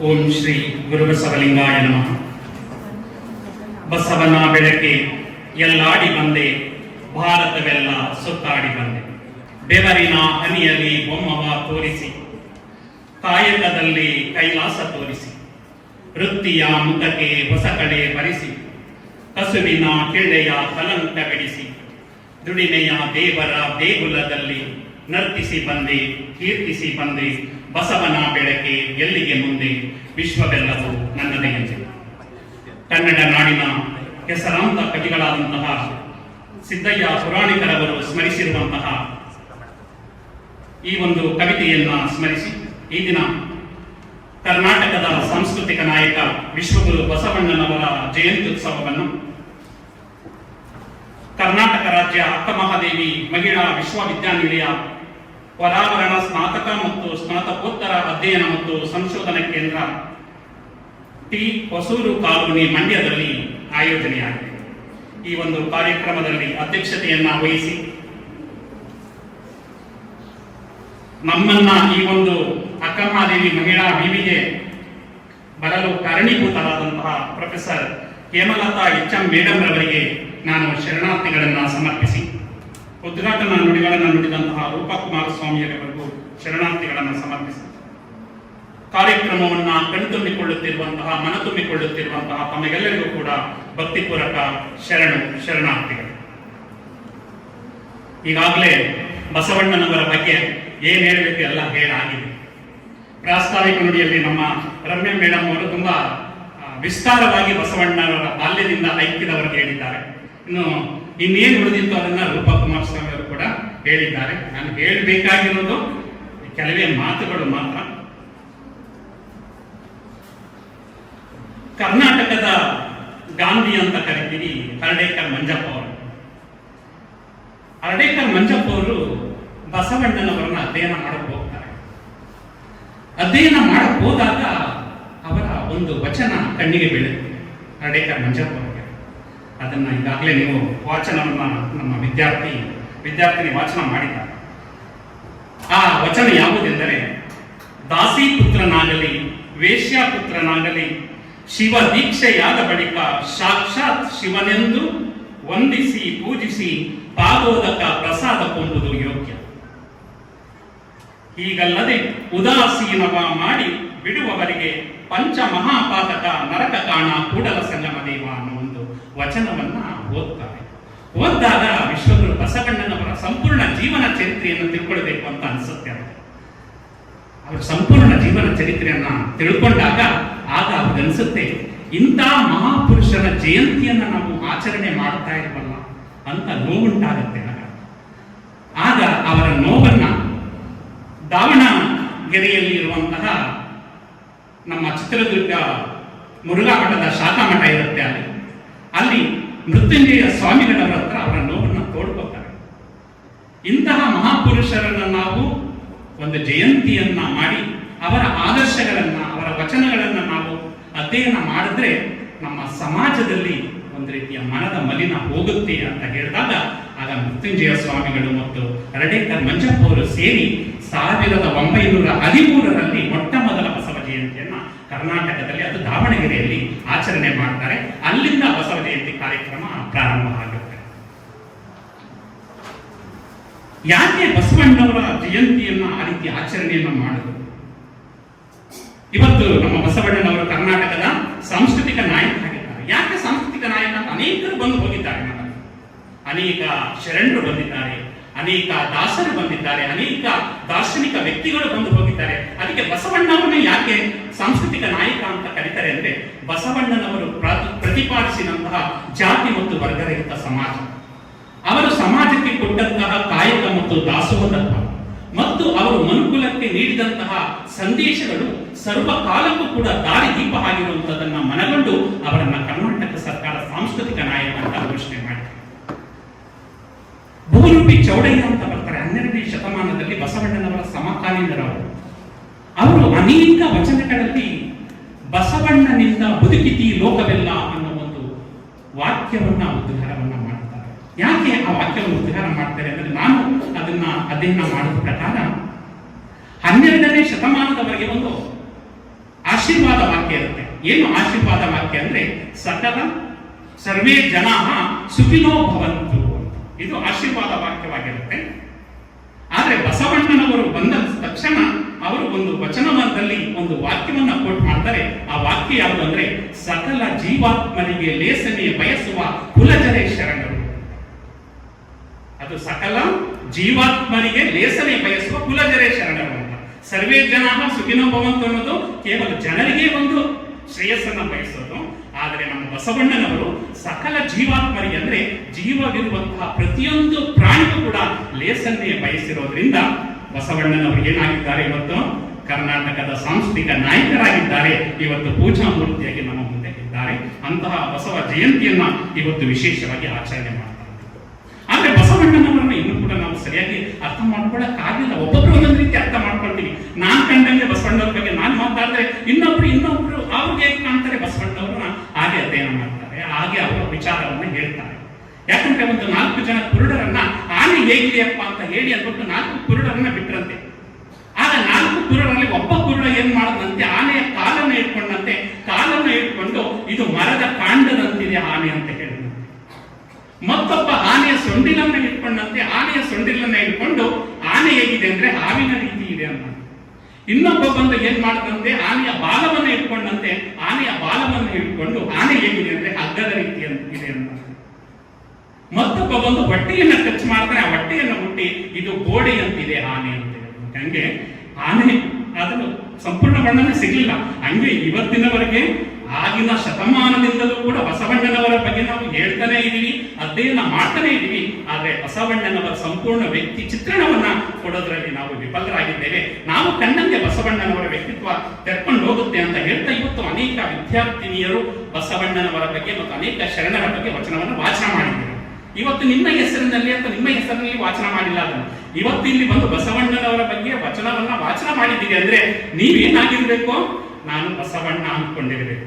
ಓಂ ಶ್ರೀ ಗುರುಬಸವಲಿಂಗಾಯ ನಮಃ. ಬಸವನ ಬೆಳಕೆ ಎಲ್ಲಾಡಿ ಬಂದೆ, ಭಾರತವೆಲ್ಲ ಸುತ್ತಾಡಿ ಬಂದೆ. ಬೆವರಿನ ಹನಿಯಲ್ಲಿ ಬೊಮ್ಮವ ತೋರಿಸಿ, ಕಾಯಕದಲ್ಲಿ ಕೈಲಾಸ ತೋರಿಸಿ, ವೃತ್ತಿಯ ಮುಖಕ್ಕೆ ಹೊಸ ಕಡೆ ಬರಿಸಿ, ಕಸುವಿನ ಕಿಳ್ಳೆಯ ಕಲಂಕ ಬಿಡಿಸಿ, ದುಡಿಮೆಯ ದೇವರ ದೇಗುಲದಲ್ಲಿ ನರ್ತಿಸಿ ಬಂದೆ, ಕೀರ್ತಿಸಿ ಬಂದೆ. ಬಸವನ ಬೆಳಕೆ ಎಲ್ಲಿಗೆ ಮುಂದೆ, ವಿಶ್ವವೆಲ್ಲವೂ ನನ್ನದೇ ಎಂದೆ. ಕನ್ನಡ ನಾಡಿನ ಹೆಸರಾಂತ ಕವಿಗಳಾದಂತಹ ಸಿದ್ದಯ್ಯ ಪುರಾಣಿಕರವರು ಸ್ಮರಿಸಿರುವಂತಹ ಈ ಒಂದು ಕವಿತೆಯನ್ನ ಸ್ಮರಿಸಿ ಈ ದಿನ ಕರ್ನಾಟಕದ ಸಾಂಸ್ಕೃತಿಕ ನಾಯಕ ವಿಶ್ವಗುರು ಬಸವಣ್ಣನವರ ಜಯಂತ್ಯುತ್ಸವವನ್ನು ಕರ್ನಾಟಕ ರಾಜ್ಯ ಅಕ್ಕಮಹಾದೇವಿ ಮಹಿಳಾ ವಿಶ್ವವಿದ್ಯಾನಿಲಯ ವರಾವರಣ ಸ್ನಾತಕ ಮತ್ತು ಸ್ನಾತಕೋತ್ತರ ಅಧ್ಯಯನ ಮತ್ತು ಸಂಶೋಧನಾ ಕೇಂದ್ರ ಟಿ ಹೊಸೂರು ಕಾಲೋನಿ ಮಂಡ್ಯದಲ್ಲಿ ಆಯೋಜನೆಯಾಗಿದೆ. ಈ ಒಂದು ಕಾರ್ಯಕ್ರಮದಲ್ಲಿ ಅಧ್ಯಕ್ಷತೆಯನ್ನ ವಹಿಸಿ ನಮ್ಮನ್ನ ಈ ಒಂದು ಅಕ್ಕಮಹಾದೇವಿ ಮಹಿಳಾ ವಿವಿಗೆ ಬರಲು ಕಾರಣೀಭೂತರಾದಂತಹ ಪ್ರೊಫೆಸರ್ ಹೇಮಲತಾ ಎಚ್.ಎಂ. ಮೇಡಮ್ ರವರಿಗೆ ನಾನು ಶರಣಾರ್ಥಿಗಳನ್ನು ಸಮರ್ಪಿಸಿ, ಉದ್ಘಾಟನಾ ನುಡಿಗಳನ್ನು ನುಡಿದಂತಹ ರೂಪಕುಮಾರ ಸ್ವಾಮಿಯವರಿಗೂ ಶರಣಾರ್ಥಿಗಳನ್ನು ಸಮರ್ಪಿಸಿ, ಕಾರ್ಯಕ್ರಮವನ್ನು ಕಣ್ತುಂಬಿಕೊಳ್ಳುತ್ತಿರುವಂತಹ ಮನತುಂಬಿಕೊಳ್ಳುತ್ತಿರುವಂತಹ ತಮಗೆಲ್ಲರಿಗೂ ಕೂಡ ಭಕ್ತಿಪೂರ್ವಕ ಶರಣಾರ್ಥಿಗಳು. ಈಗಾಗಲೇ ಬಸವಣ್ಣನವರ ಬಗ್ಗೆ ಏನ್ ಹೇಳಬೇಕು ಎಲ್ಲ ಹೇಳಾಗಿದೆ. ಪ್ರಾಸ್ತಾವಿಕ ನುಡಿಯಲ್ಲಿ ನಮ್ಮ ರಮ್ಯ ಮೇಡಮ್ ಅವರು ತುಂಬಾ ವಿಸ್ತಾರವಾಗಿ ಬಸವಣ್ಣನವರ ಬಾಲ್ಯದಿಂದ ಐಕ್ಯದವರೆಗೆ ಹೇಳಿದ್ದಾರೆ. ಇನ್ನೇನು ಉಳಿದಿತ್ತು ಅದನ್ನ ರೂಪಕುಮಾರ ಸ್ವಾಮಿ ಅವರು ಕೂಡ ಹೇಳಿದ್ದಾರೆ. ನಾನು ಹೇಳಬೇಕಾಗಿರೋದು ಕೆಲವೇ ಮಾತುಗಳು ಮಾತ್ರ. ಕರ್ನಾಟಕದ ಗಾಂಧಿ ಅಂತ ಕರಿತೀವಿ ಹರ್ಡೇಕರ್ ಮಂಜಪ್ಪ ಅವರು. ಹರ್ಡೇಕರ್ ಮಂಜಪ್ಪ ಅವರು ಬಸವಣ್ಣನವರನ್ನ ಅಧ್ಯಯನ ಮಾಡಕ್ ಹೋಗ್ತಾರೆ. ಅಧ್ಯಯನ ಮಾಡಕ್ ಹೋದಾಗ ಅವರ ಒಂದು ವಚನ ಕಣ್ಣಿಗೆ ಬೀಳುತ್ತೆ ಹರ್ಡೇಕರ್ ಮಂಜಪ್ಪ ಅವರಿಗೆ. ಅದನ್ನ ಈಗಾಗಲೇ ನೀವು ವಾಚನವನ್ನ ನಮ್ಮ ವಿದ್ಯಾರ್ಥಿನಿ ವಾಚನ ಮಾಡಿದ್ದಾರೆ. ಆ ವಚನ ಯಾವುದೆಂದರೆ, ದಾಸಿ ಪುತ್ರನಾಗಲಿ ವೇಶ್ಯ ಪುತ್ರನಾಗಲಿ ಶಿವ ದೀಕ್ಷೆಯಾದ ಬಳಿಕ ಸಾಕ್ಷಾತ್ ಶಿವನೆಂದು ವಂದಿಸಿ ಪೂಜಿಸಿ ಪಾದೋದಕ ಪ್ರಸಾದ ಕೊಂಬುದು ಯೋಗ್ಯ. ಹೀಗಲ್ಲದೆ ಉದಾಸೀನವ ಮಾಡಿ ಬಿಡುವವರಿಗೆ ಪಂಚ ಮಹಾಪಾತಕ ನರಕ ಕಾಣ ಕೂಡಲ ಸಂಗಮ ದೇವ ಅನ್ನೋ ಒಂದು ವಚನವನ್ನ ಓದ್ತಾರೆ. ಓದಿದಾಗ ವಿಶ್ವಗುರು ಬಸವಣ್ಣನವರ ಸಂಪೂರ್ಣ ಜೀವನ ಚರಿತ್ರೆಯನ್ನು ತಿಳ್ಕೊಳ್ಬೇಕು ಅಂತ ಅನಿಸುತ್ತೆ. ಅವರ ಸಂಪೂರ್ಣ ಜೀವನ ಚರಿತ್ರೆಯನ್ನ ತಿಳ್ಕೊಂಡಾಗ ಆಗ ಅವ್ರಿಗನ್ಸುತ್ತೆ, ಇಂಥ ಮಹಾಪುರುಷರ ಜಯಂತಿಯನ್ನ ನಾವು ಆಚರಣೆ ಮಾಡ್ತಾ ಇರಬಲ್ಲ ಅಂತ ನೋವುಂಟಾಗುತ್ತೆ. ಆಗ ಅವರ ನೋವನ್ನ ದಾವಣಗೆರೆಯಲ್ಲಿ ಇರುವಂತಹ ನಮ್ಮ ಚಿತ್ರದುರ್ಗ ಮುರುಘಾ ಮಠದ ಶಾಖಾ ಮಠ ಇರುತ್ತೆ. ಅಲ್ಲಿ ಮೃತ್ಯುಂಜಯ ಸ್ವಾಮಿಗಳವರ ಹತ್ರ ಅವರ ನೋವನ್ನು ತೋಡ್ಕೋತಾರೆ. ಇಂತಹ ಮಹಾಪುರುಷರನ್ನ ನಾವು ಒಂದು ಜಯಂತಿಯನ್ನ ಮಾಡಿ ಅವರ ಆದರ್ಶಗಳನ್ನ ಅವರ ವಚನಗಳನ್ನ ನಾವು ಅಧ್ಯಯನ ಮಾಡಿದ್ರೆ ನಮ್ಮ ಸಮಾಜದಲ್ಲಿ ಒಂದು ರೀತಿಯ ಮನದ ಮಲಿನ ಹೋಗುತ್ತೆ ಅಂತ ಹೇಳಿದಾಗ ಆಗ ಮೃತ್ಯುಂಜಯ ಸ್ವಾಮಿಗಳು ಮತ್ತು ಹರ್ಡೇಕರ್ ಮಂಜಪ್ಪ ಅವರು ಸೇರಿ 1913ರಲ್ಲಿ ಮೊಟ್ಟ ಮೊದಲ ಬಸವ ಜಯಂತಿಯನ್ನ ಕರ್ನಾಟಕದಲ್ಲಿ, ಅದು ದಾವಣಗೆರೆಯಲ್ಲಿ ಆಚರಣೆ ಮಾಡ್ತಾರೆ. ಅಲ್ಲಿಂದ ಬಸವ ಜಯಂತಿ ಕಾರ್ಯಕ್ರಮ ಪ್ರಾರಂಭ ಆಗುತ್ತೆ. ಯಾಕೆ ಬಸವಣ್ಣವರ ಜಯಂತಿಯನ್ನ ಆ ರೀತಿ ಆಚರಣೆಯನ್ನು ಮಾಡುವುದು? ಇವತ್ತು ನಮ್ಮ ಬಸವಣ್ಣನವರು ಕರ್ನಾಟಕದ ಸಾಂಸ್ಕೃತಿಕ ನಾಯಕ ಆಗಿದ್ದಾರೆ. ಯಾಕೆ ಸಾಂಸ್ಕೃತಿಕ ನಾಯಕ ಅಂತ ಅನೇಕರು ಬಂದು ಹೋಗಿದ್ದಾರೆ. ನಮ್ಮಲ್ಲಿ ಅನೇಕ ಶರಣರು ಬಂದಿದ್ದಾರೆ, ಅನೇಕ ದಾಸರು ಬಂದಿದ್ದಾರೆ, ಅನೇಕ ದಾರ್ಶನಿಕ ವ್ಯಕ್ತಿಗಳು ಬಂದು ಹೋಗಿದ್ದಾರೆ. ಅದಕ್ಕೆ ಬಸವಣ್ಣವರನ್ನೇ ಯಾಕೆ ಸಾಂಸ್ಕೃತಿಕ ನಾಯಕ ಅಂತ ಕರೀತಾರೆ ಅಂದ್ರೆ, ಬಸವಣ್ಣನವರು ಪ್ರತಿಪಾದಿಸಿದಂತಹ ಜಾತಿ ಮತ್ತು ವರ್ಗರಹಿತ ಸಮಾಜ, ಅವರು ಸಮಾಜಕ್ಕೆ ಕೊಟ್ಟಂತಹ ಕಾಯಕ ಮತ್ತು ದಾಸೋಹತತ್ವ ಮತ್ತು ಅವರು ಮನುಕುಲಕ್ಕೆ ನೀಡಿದಂತಹ ಸಂದೇಶಗಳು ಸರ್ವಕಾಲಕ್ಕೂ ಕೂಡ ದಾರಿ ದೀಪ ಆಗಿರುವಂತದನ್ನ ಮನಗಂಡು ಅವರನ್ನ ಕರ್ನಾಟಕ ಸರ್ಕಾರ ಸಾಂಸ್ಕೃತಿಕ ನಾಯಕ ಅಂತ ಘೋಷಣೆ ಮಾಡಿದೆ. ಬಹುರೂಪಿ ಚೌಡಯ್ಯ ಅಂತ ಬರ್ತಾರೆ. 12ನೇ ಶತಮಾನದಲ್ಲಿ ಬಸವಣ್ಣನವರ ಸಮಕಾಲೀನರವರು. ಅವರು ಅನೇಕ ವಚನಗಳಲ್ಲಿ ಬಸವಣ್ಣನಿಂದ ಬದುಕಿತಿ ಲೋಕವೆಲ್ಲ ಅನ್ನೋ ಒಂದು ವಾಕ್ಯವನ್ನ ಉದ್ಧಾರವನ್ನ ಮಾಡ್ತಾರೆ. ಯಾಕೆ ಆ ವಾಕ್ಯವನ್ನು ಉದ್ಧಾರ ಮಾಡ್ತಾರೆ ಅಂದ್ರೆ, ನಾನು ಅದನ್ನ ಅಧ್ಯಯನ ಮಾಡಿದ ಪ್ರಕಾರ 12ನೇ ಶತಮಾನದವರೆಗೆ ಒಂದು ಆಶೀರ್ವಾದ ವಾಕ್ಯ ಇರುತ್ತೆ. ಏನು ಆಶೀರ್ವಾದ ವಾಕ್ಯ ಅಂದ್ರೆ ಸಕಲ ಸರ್ವೇ ಜನ ಸುಖಿನೋ ಭವಂತು, ಇದು ಆಶೀರ್ವಾದ ವಾಕ್ಯವಾಗಿರುತ್ತೆ. ಆದ್ರೆ ಬಸವಣ್ಣನವರು ಬಂದ ತಕ್ಷಣ ಅವರು ಒಂದು ವಚನದಲ್ಲಿ ಒಂದು ವಾಕ್ಯವನ್ನ ಕೋಟ್ ಮಾಡ್ತಾರೆ. ಆ ವಾಕ್ಯ ಯಾವುದು ಅಂದ್ರೆ ಸಕಲ ಜೀವಾತ್ಮರಿಗೆ ಲೇಸನೆ ಬಯಸುವ ಕುಲಜರೇ ಶರಣರು. ಅದು ಸಕಲ ಜೀವಾತ್ಮರಿಗೆ ಲೇಸನೆ ಬಯಸುವ ಕುಲಜರೇ ಶರಣರು ಅಂತ. ಸರ್ವೇ ಜನ ಸುಖಿನೋ ಭವಂತು ಅನ್ನೋದು ಕೇವಲ ಜನರಿಗೆ ಒಂದು ಶ್ರೇಯಸ್ಸನ್ನ ಬಯಸೋದು. ಆದರೆ ನಮ್ಮ ಬಸವಣ್ಣನವರು ಸಕಲ ಜೀವಾತ್ಮರಿಗೆ ಅಂದ್ರೆ ಜೀವವಿರುವಂತಹ ಪ್ರತಿಯೊಂದು ಪ್ರಾಣಿಗೂ ಕೂಡ ಲೇಸನ್ನೇ ಬಯಸಿರೋದ್ರಿಂದ ಬಸವಣ್ಣನವರು ಏನಾಗಿದ್ದಾರೆ, ಇವತ್ತು ಕರ್ನಾಟಕದ ಸಾಂಸ್ಕೃತಿಕ ನಾಯಕರಾಗಿದ್ದಾರೆ. ಇವತ್ತು ಪೂಜಾ ಮೂರ್ತಿಯಾಗಿ ನಮ್ಮ ಮುಂದೆ ಇದ್ದಾರೆ. ಅಂತಹ ಬಸವ ಜಯಂತಿಯನ್ನ ಇವತ್ತು ವಿಶೇಷವಾಗಿ ಆಚರಣೆ ಮಾಡ್ತಾರೆ. ಆದ್ರೆ ಬಸವಣ್ಣನವರನ್ನ ಇನ್ನೂ ಕೂಡ ನಾವು ಸರಿಯಾಗಿ ಅರ್ಥ ಮಾಡ್ಕೊಳ್ಳಕ್ಕಾಗಿಲ್ಲ. ಒಬ್ಬೊಬ್ರು ಒಂದೊಂದು ರೀತಿ ಅರ್ಥ ಮಾಡ್ಕೊಳ್ತೀವಿ. ನಾನ್ ಕಂಡಂಗೆ ಬಸವಣ್ಣವ್ರ ಬಗ್ಗೆ ನಾನು ಮಾತಾಡಿದ್ರೆ ಇನ್ನೊಬ್ರು ಅವ್ರಿಗೆ ಹೇಗೆ ಕಾಣ್ತಾರೆ ಬಸವಣ್ಣವ್ರನ್ನ ಹಾಗೆ ಅಧ್ಯಯನ ಮಾಡ್ತಾರೆ, ಹಾಗೆ ಅವರ ವಿಚಾರವನ್ನ ಹೇಳ್ತಾರೆ. ಯಾಕಂದ್ರೆ ಒಂದು 4 ಜನ ಕುರುಡರನ್ನ ಆನೆ ಹೇಗಿದೆಯಪ್ಪ ಅಂತ ಹೇಳಿ ಅಂದ್ಬಿಟ್ಟು 4 ಕುರುಡರನ್ನ ಬಿಟ್ರಂತೆ. ಆಗ 4 ಕುರುಡರಲ್ಲಿ ಒಬ್ಬ ಕುರುಡ ಏನ್ ಮಾಡದಂತೆ ಆನೆಯ ಕಾಲನ್ನ ಇಟ್ಕೊಂಡಂತೆ, ಕಾಲನ್ನ ಇಟ್ಕೊಂಡು ಇದು ಮರದ ಕಾಂಡದಂತಿದೆ ಆನೆ ಅಂತ ಹೇಳಿದಂತೆ. ಮತ್ತೊಬ್ಬ ಆನೆಯ ಸೊಂಡಿಲನ್ನ ಇಟ್ಕೊಂಡಂತೆ ಆನೆಯ ಸೊಂಡಿಲನ್ನ ಇಟ್ಕೊಂಡು ಆನೆ ಹೇಗಿದೆ ಅಂದ್ರೆ ಹಾವಿನ ರೀತಿ ಇದೆ ಅಂತ. ಇನ್ನೊಬ್ಬ ಬಂದು ಏನ್ ಮಾಡದಂತೆ ಆನೆಯ ಬಾಲವನ್ನ ಇಟ್ಕೊಂಡಂತೆ ಆನೆಯ ಬಾಲವನ್ನ ಇಟ್ಕೊಂಡು ಆನೆ ಹೇಗಿದೆ ಅಂದ್ರೆ ಹಗ್ಗದ ರೀತಿ ಇದೆ ಅಂತ. ಮತ್ತೊಬ್ಬ ಬಂದು ಹೊಟ್ಟೆಯನ್ನ ಟಚ್ ಮಾಡ್ತಾರೆ, ಆ ಹೊಟ್ಟೆಯನ್ನು ಮುಟ್ಟಿ ಇದು ಗೋಡೆ ಅಂತಿದೆ ಆನೆ ಅಂತ. ಹಂಗೆ ಆನೆ ಅದನ್ನು ಸಂಪೂರ್ಣ ಬಣ್ಣನೇ ಸಿಗಲಿಲ್ಲ. ಹಂಗೆ ಇವತ್ತಿನವರೆಗೆ ಆಗಿನ ಶತಮಾನದಿಂದಲೂ ಕೂಡ ಬಸವಣ್ಣನವರ ಬಗ್ಗೆ ನಾವು ಹೇಳ್ತಾನೆ ಇದೀವಿ, ಅಧ್ಯಯನ ಮಾಡ್ತಾನೆ ಇದೀವಿ. ಆದ್ರೆ ಬಸವಣ್ಣನವರ ಸಂಪೂರ್ಣ ವ್ಯಕ್ತಿ ಚಿತ್ರಣವನ್ನ ಕೊಡೋದ್ರಲ್ಲಿ ನಾವು ವಿಫಲರಾಗಿದ್ದೇವೆ. ನಾವು ಕಂಡಂತೆ ಬಸವಣ್ಣನವರ ವ್ಯಕ್ತಿತ್ವ ತೆರ್ಕೊಂಡು ಹೋಗುತ್ತೆ ಅಂತ ಹೇಳ್ತಾ ಇವತ್ತು ಅನೇಕ ವಿದ್ಯಾರ್ಥಿನಿಯರು ಬಸವಣ್ಣನವರ ಬಗ್ಗೆ ಮತ್ತು ಅನೇಕ ಶರಣರ ಬಗ್ಗೆ ವಚನವನ್ನು ವಾಚನ ಮಾಡಿದ್ದಾರೆ. ಇವತ್ತು ನಿಮ್ಮ ಹೆಸರಿನಲ್ಲಿ ಅಥವಾ ನಿಮ್ಮ ಹೆಸರಿನಲ್ಲಿ ವಾಚನ ಮಾಡಿಲ್ಲ. ಅದನ್ನು ಇವತ್ತು ಇಲ್ಲಿ ಬಂದು ಬಸವಣ್ಣನವರ ಬಗ್ಗೆ ವಚನವನ್ನ ವಾಚನ ಮಾಡಿದ್ದೀರಿ ಅಂದ್ರೆ ನೀವೇನಾಗಿರ್ಬೇಕು, ನಾನು ಬಸವಣ್ಣ ಅಂದ್ಕೊಂಡಿರ್ಬೇಕು.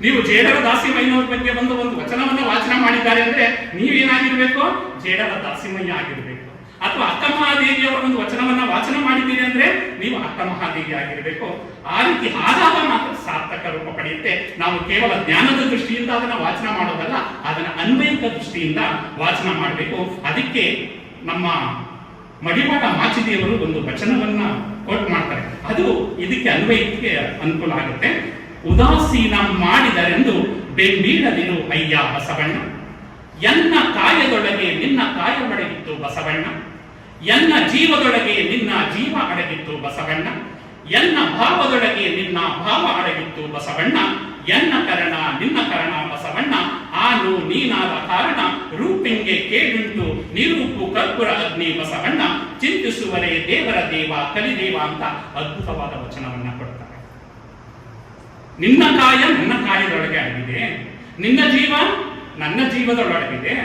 ನೀವು ಜೇಡರ ದಾಸಿಮಯ್ಯನವ್ರ ಬಗ್ಗೆ ಬಂದು ಒಂದು ವಚನವನ್ನ ವಾಚನ ಮಾಡಿದ್ದಾರೆ ಅಂದ್ರೆ ನೀವೇನಾಗಿರ್ಬೇಕು, ಜೇಡರ ದಾಸಿಮಯ್ಯ ಆಗಿರ್ಬೇಕು. ಅಥವಾ ಅಕ್ಕ ಮಹಾದೇವಿಯವರ ಒಂದು ವಚನವನ್ನ ವಾಚನ ಮಾಡಿದ್ದೀರಿ ಅಂದ್ರೆ ನೀವು ಅಕ್ಕ ಮಹಾದೇವಿ ಆಗಿರ್ಬೇಕು. ಆ ರೀತಿ ಆದಾಗ ಮಾತ್ರ ಸಾರ್ಥಕ ರೂಪ ಪಡೆಯುತ್ತೆ. ನಾವು ಕೇವಲ ಜ್ಞಾನದ ದೃಷ್ಟಿಯಿಂದ ಅದನ್ನ ವಾಚನ ಮಾಡೋದಲ್ಲ, ಅದನ್ನ ಅನ್ವಯಿಕ ದೃಷ್ಟಿಯಿಂದ ವಾಚನ ಮಾಡಬೇಕು. ಅದಕ್ಕೆ ನಮ್ಮ ಮಡಿವಾಳ ಮಾಚಿದೇವರು ಒಂದು ವಚನವನ್ನ ಕೋಟ್ ಮಾಡ್ತಾರೆ. ಅದು ಇದಕ್ಕೆ ಅನ್ವಯಕ್ಕೆ ಅನುಕೂಲ ಆಗುತ್ತೆ. ಉದಾಸೀನ ಮಾಡಿದರೆಂದು ಬೆಂಬೀಳದಿರು ಅಯ್ಯ ಬಸವಣ್ಣ, ಎನ್ನ ಕಾಯದೊಳಗೆ ನಿನ್ನ ಕಾಯ ಅಡಗಿತ್ತು ಬಸವಣ್ಣ, ಎನ್ನ ಜೀವದೊಳಗೆ ನಿನ್ನ ಜೀವ ಅಡಗಿತ್ತು ಬಸವಣ್ಣ, ಎನ್ನ ಭಾವದೊಳಗೆ ನಿನ್ನ ಭಾವ ಅಡಗಿತ್ತು ಬಸವಣ್ಣ, ಎನ್ನ ಕರಣ ನಿನ್ನ ಕರಣ ಬಸವಣ್ಣ, ಆನು ನೀನಾದ ಕಾರಣ ರೂಪಿಂಗೆ ಕೇಳುಂಟು ನಿರೂಪು ಕರ್ಪುರ ಅಗ್ನಿ ಬಸವಣ್ಣ, ಚಿಂತಿಸುವರೇ ದೇವರ ದೇವ ಕಲಿದೇವ ಅಂತ ಅದ್ಭುತವಾದ ವಚನವನ್ನ ಕೊಡ್ತಾರೆ. ನಿನ್ನ ಕಾಯ ನನ್ನ ಕಾಯದೊಳಗೆ ಅಡಗಿದೆ, ನಿನ್ನ ಜೀವ ನನ್ನ ಜೀವದೊಳಗಿದೆ,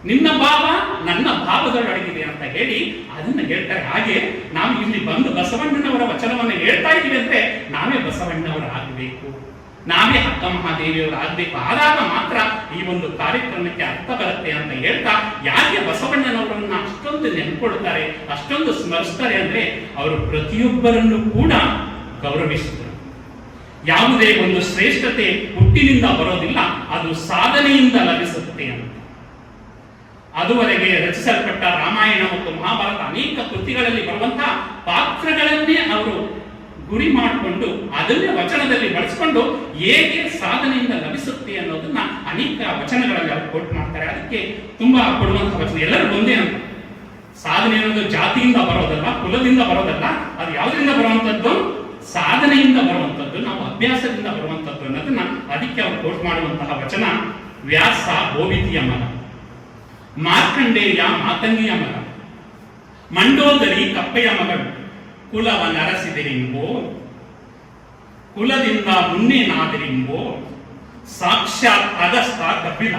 ನಿನ್ನ ಭಾವ ನನ್ನ ಭಾವದೊಳಗಿದೆ ಅಂತ ಹೇಳಿ ಅದನ್ನ ಹೇಳ್ತಾರೆ. ಹಾಗೆ ನಾವು ಇಲ್ಲಿ ಬಂದು ಬಸವಣ್ಣನವರ ವಚನವನ್ನು ಹೇಳ್ತಾ ಇದ್ದೀವಿ ಅಂದ್ರೆ ನಾವೇ ಬಸವಣ್ಣವರು ಆಗಬೇಕು, ನಾವೇ ಅಕ್ಕ ಮಹಾದೇವಿಯವರು ಆಗಬೇಕು. ಆದಾಗ ಮಾತ್ರ ಈ ಒಂದು ಕಾರ್ಯಕ್ರಮಕ್ಕೆ ಅರ್ಥ ಬರುತ್ತೆ ಅಂತ ಹೇಳ್ತಾ, ಯಾಕೆ ಬಸವಣ್ಣನವರನ್ನ ಅಷ್ಟೊಂದು ನೆನ್ಕೊಳ್ತಾರೆ, ಅಷ್ಟೊಂದು ಸ್ಮರಿಸ್ತಾರೆ ಅಂದ್ರೆ ಅವರು ಪ್ರತಿಯೊಬ್ಬರನ್ನು ಕೂಡ ಗೌರವಿಸಿದರು. ಯಾವುದೇ ಒಂದು ಶ್ರೇಷ್ಠತೆ ಹುಟ್ಟಿನಿಂದ ಬರೋದಿಲ್ಲ, ಅದು ಸಾಧನೆಯಿಂದ ಲಭಿಸುತ್ತೆ ಅಂತ. ಅದುವರೆಗೆ ರಚಿಸಲ್ಪಟ್ಟ ರಾಮಾಯಣ ಮತ್ತು ಮಹಾಭಾರತ ಅನೇಕ ಕೃತಿಗಳಲ್ಲಿ ಬರುವಂತಹ ಪಾತ್ರಗಳನ್ನೇ ಅವರು ಗುರಿ ಮಾಡಿಕೊಂಡು ಅದನ್ನೇ ವಚನದಲ್ಲಿ ಬಳಸಿಕೊಂಡು ಹೇಗೆ ಸಾಧನೆಯಿಂದ ಲಭಿಸುತ್ತೆ ಅನ್ನೋದನ್ನ ಅನೇಕ ವಚನಗಳಲ್ಲಿ ಅವರು ಕೋಟ್ ಮಾಡ್ತಾರೆ. ಅದಕ್ಕೆ ತುಂಬಾ ಕೊಡುವಂತಹ ವಚನ ಎಲ್ಲರೂ ಒಂದೇ ಅಂತ. ಸಾಧನೆ ಅನ್ನೋದು ಜಾತಿಯಿಂದ ಬರೋದಲ್ಲ, ಕುಲದಿಂದ ಬರೋದಲ್ಲ, ಅದು ಯಾವುದರಿಂದ ಬರುವಂತದ್ದು, ಸಾಧನೆಯಿಂದ ಬರುವಂತದ್ದು, ನಾವು ಅಭ್ಯಾಸದಿಂದ ಬರುವಂತದ್ದು ಅನ್ನೋದನ್ನ ಅದಕ್ಕೆ ಅವರು ಕೋಟ್ ಮಾಡುವಂತಹ ವಚನ. ವ್ಯಾಸ ಗೋವಿತಿಯ ಮಗ, ಮಾರ್ಕಂಡೇಯ ಮಾತಂಗಿಯ ಮಗ, ಮಂಡೋದರಿ ಕಪ್ಪೆಯ ಮಗಳು, ಕುಲವ ನರಸಿದೆರಿಂಬೋ, ಕುಲದಿಂದ ಮುನ್ನೇನಾದರಿಂಬೋ, ಸಾಕ್ಷಾತ್ ಅಗಸ್ತ ಕಪಿಲ,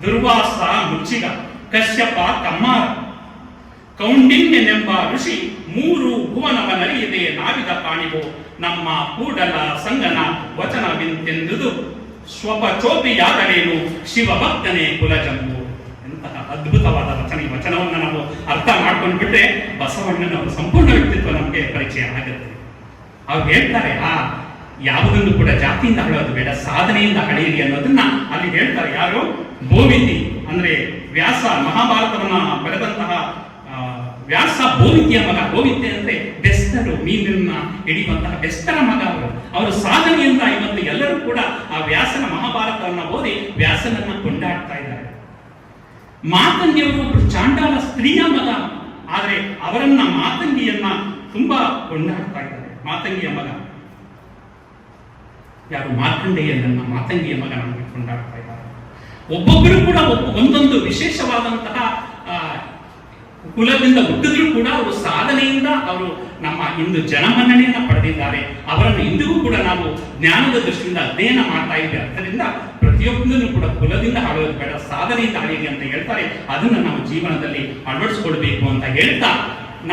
ದುರ್ವಾಸ ಮುಚ್ಚಿಗ, ಕಶ್ಯಪ ಕಮ್ಮಾರ, ಕೌಂಡಿನ್ಯನೆಂಬ ಋಷಿ, ಮೂರು ಭುವನವನರಿಯದೆ ನಾವಿದ ಕಾಣಿವೋ, ನಮ್ಮ ಕೂಡಲ ಸಂಗನ ವಚನವಿಂತೆಂದುದು, ಸ್ವಪಚೋಪಿಯಾದರೇನು ಶಿವಭಕ್ತನೇ ಕುಲಜಂಬು. ಎಂತಹ ಅದ್ಭುತವಾದ ವಚನ. ಈ ವಚನವನ್ನು ನಾವು ಅರ್ಥ ಮಾಡ್ಕೊಂಡು ಬಿಟ್ರೆ ಬಸವಣ್ಣನವರ ಸಂಪೂರ್ಣ ವ್ಯಕ್ತಿತ್ವ ನಮಗೆ ಪರಿಚಯ ಆಗುತ್ತೆ. ಅವ್ರು ಹೇಳ್ತಾರೆ, ಯಾವುದನ್ನು ಕೂಡ ಜಾತಿಯಿಂದ ಅಳೆಯೋದು ಬೇಡ, ಸಾಧನೆಯಿಂದ ಅಳೆಯಿರಿ ಅನ್ನೋದನ್ನ ಅಲ್ಲಿ ಹೇಳ್ತಾರೆ. ಯಾರು? ಬೋವಿತಿ, ಅಂದ್ರೆ ವ್ಯಾಸ, ಮಹಾಭಾರತವನ್ನ ಬರೆದಂತಹ ವ್ಯಾಸ ಬೋವಿತಿಯ ಮಗ. ಬೋವಿತಿ ಅಂದ್ರೆ ಬೆಸ್ತರು, ಮೀನನ್ನ ಹಿಡಿಯುವಂತಹ ಬೆಸ್ತರ ಮಗ ಅವರು. ಅವರ ಸಾಧನೆಯಿಂದ ಇವತ್ತು ಎಲ್ಲರೂ ಕೂಡ ಆ ವ್ಯಾಸನ ಮಹಾಭಾರತವನ್ನ ಓದಿ ವ್ಯಾಸನನ್ನ ಕೊಂಡಾಡ್ತಾ ಇದ್ದಾರೆ. ಮಾತಂಗಿಯವರು ಒಬ್ಬರು ಚಾಂಡಾಲ ಸ್ತ್ರೀಯ ಮಗ, ಆದ್ರೆ ಅವರನ್ನ ಮಾತಂಗಿಯನ್ನ ತುಂಬಾ ಕೊಂಡಾಡ್ತಾ ಇದ್ದಾರೆ. ಮಾತಂಗಿಯ ಮಗ ಯಾರು? ಮಾರ್ಕಂಡೇಯನನ್ನ ಮಾತಂಗಿಯ ಮಗ ನಮಗೆ ಕೊಂಡಾಡ್ತಾ ಇದ್ದಾರೆ. ಒಬ್ಬೊಬ್ಬರು ಕೂಡ ಒಂದೊಂದು ವಿಶೇಷವಾದಂತಹ ಕುಲದಿಂದ ಹುಟ್ಟಿದ್ರು ಕೂಡ ಅವರು ಸಾಧನೆಯಿಂದ ಅವರು ನಮ್ಮ ಇಂದು ಜನಮನ್ನಣೆಯನ್ನ ಪಡೆದಿದ್ದಾರೆ. ಅವರನ್ನು ಇಂದಿಗೂ ಕೂಡ ನಾವು ಜ್ಞಾನದ ದೃಷ್ಟಿಯಿಂದ ಅಧ್ಯಯನ ಮಾಡ್ತಾ ಇದ್ದೇವೆ. ಆದ್ದರಿಂದ ಪ್ರತಿಯೊಬ್ಬರನ್ನು ಕೂಡ ಕುಲದಿಂದ ಆಳೋದು ಬೇಡ, ಸಾಧನೆಯಿಂದ ಆಳಿಗೆ ಅಂತ ಹೇಳ್ತಾರೆ. ಅದನ್ನು ನಾವು ಜೀವನದಲ್ಲಿ ಅಳವಡಿಸ್ಕೊಳ್ಬೇಕು ಅಂತ ಹೇಳ್ತಾ,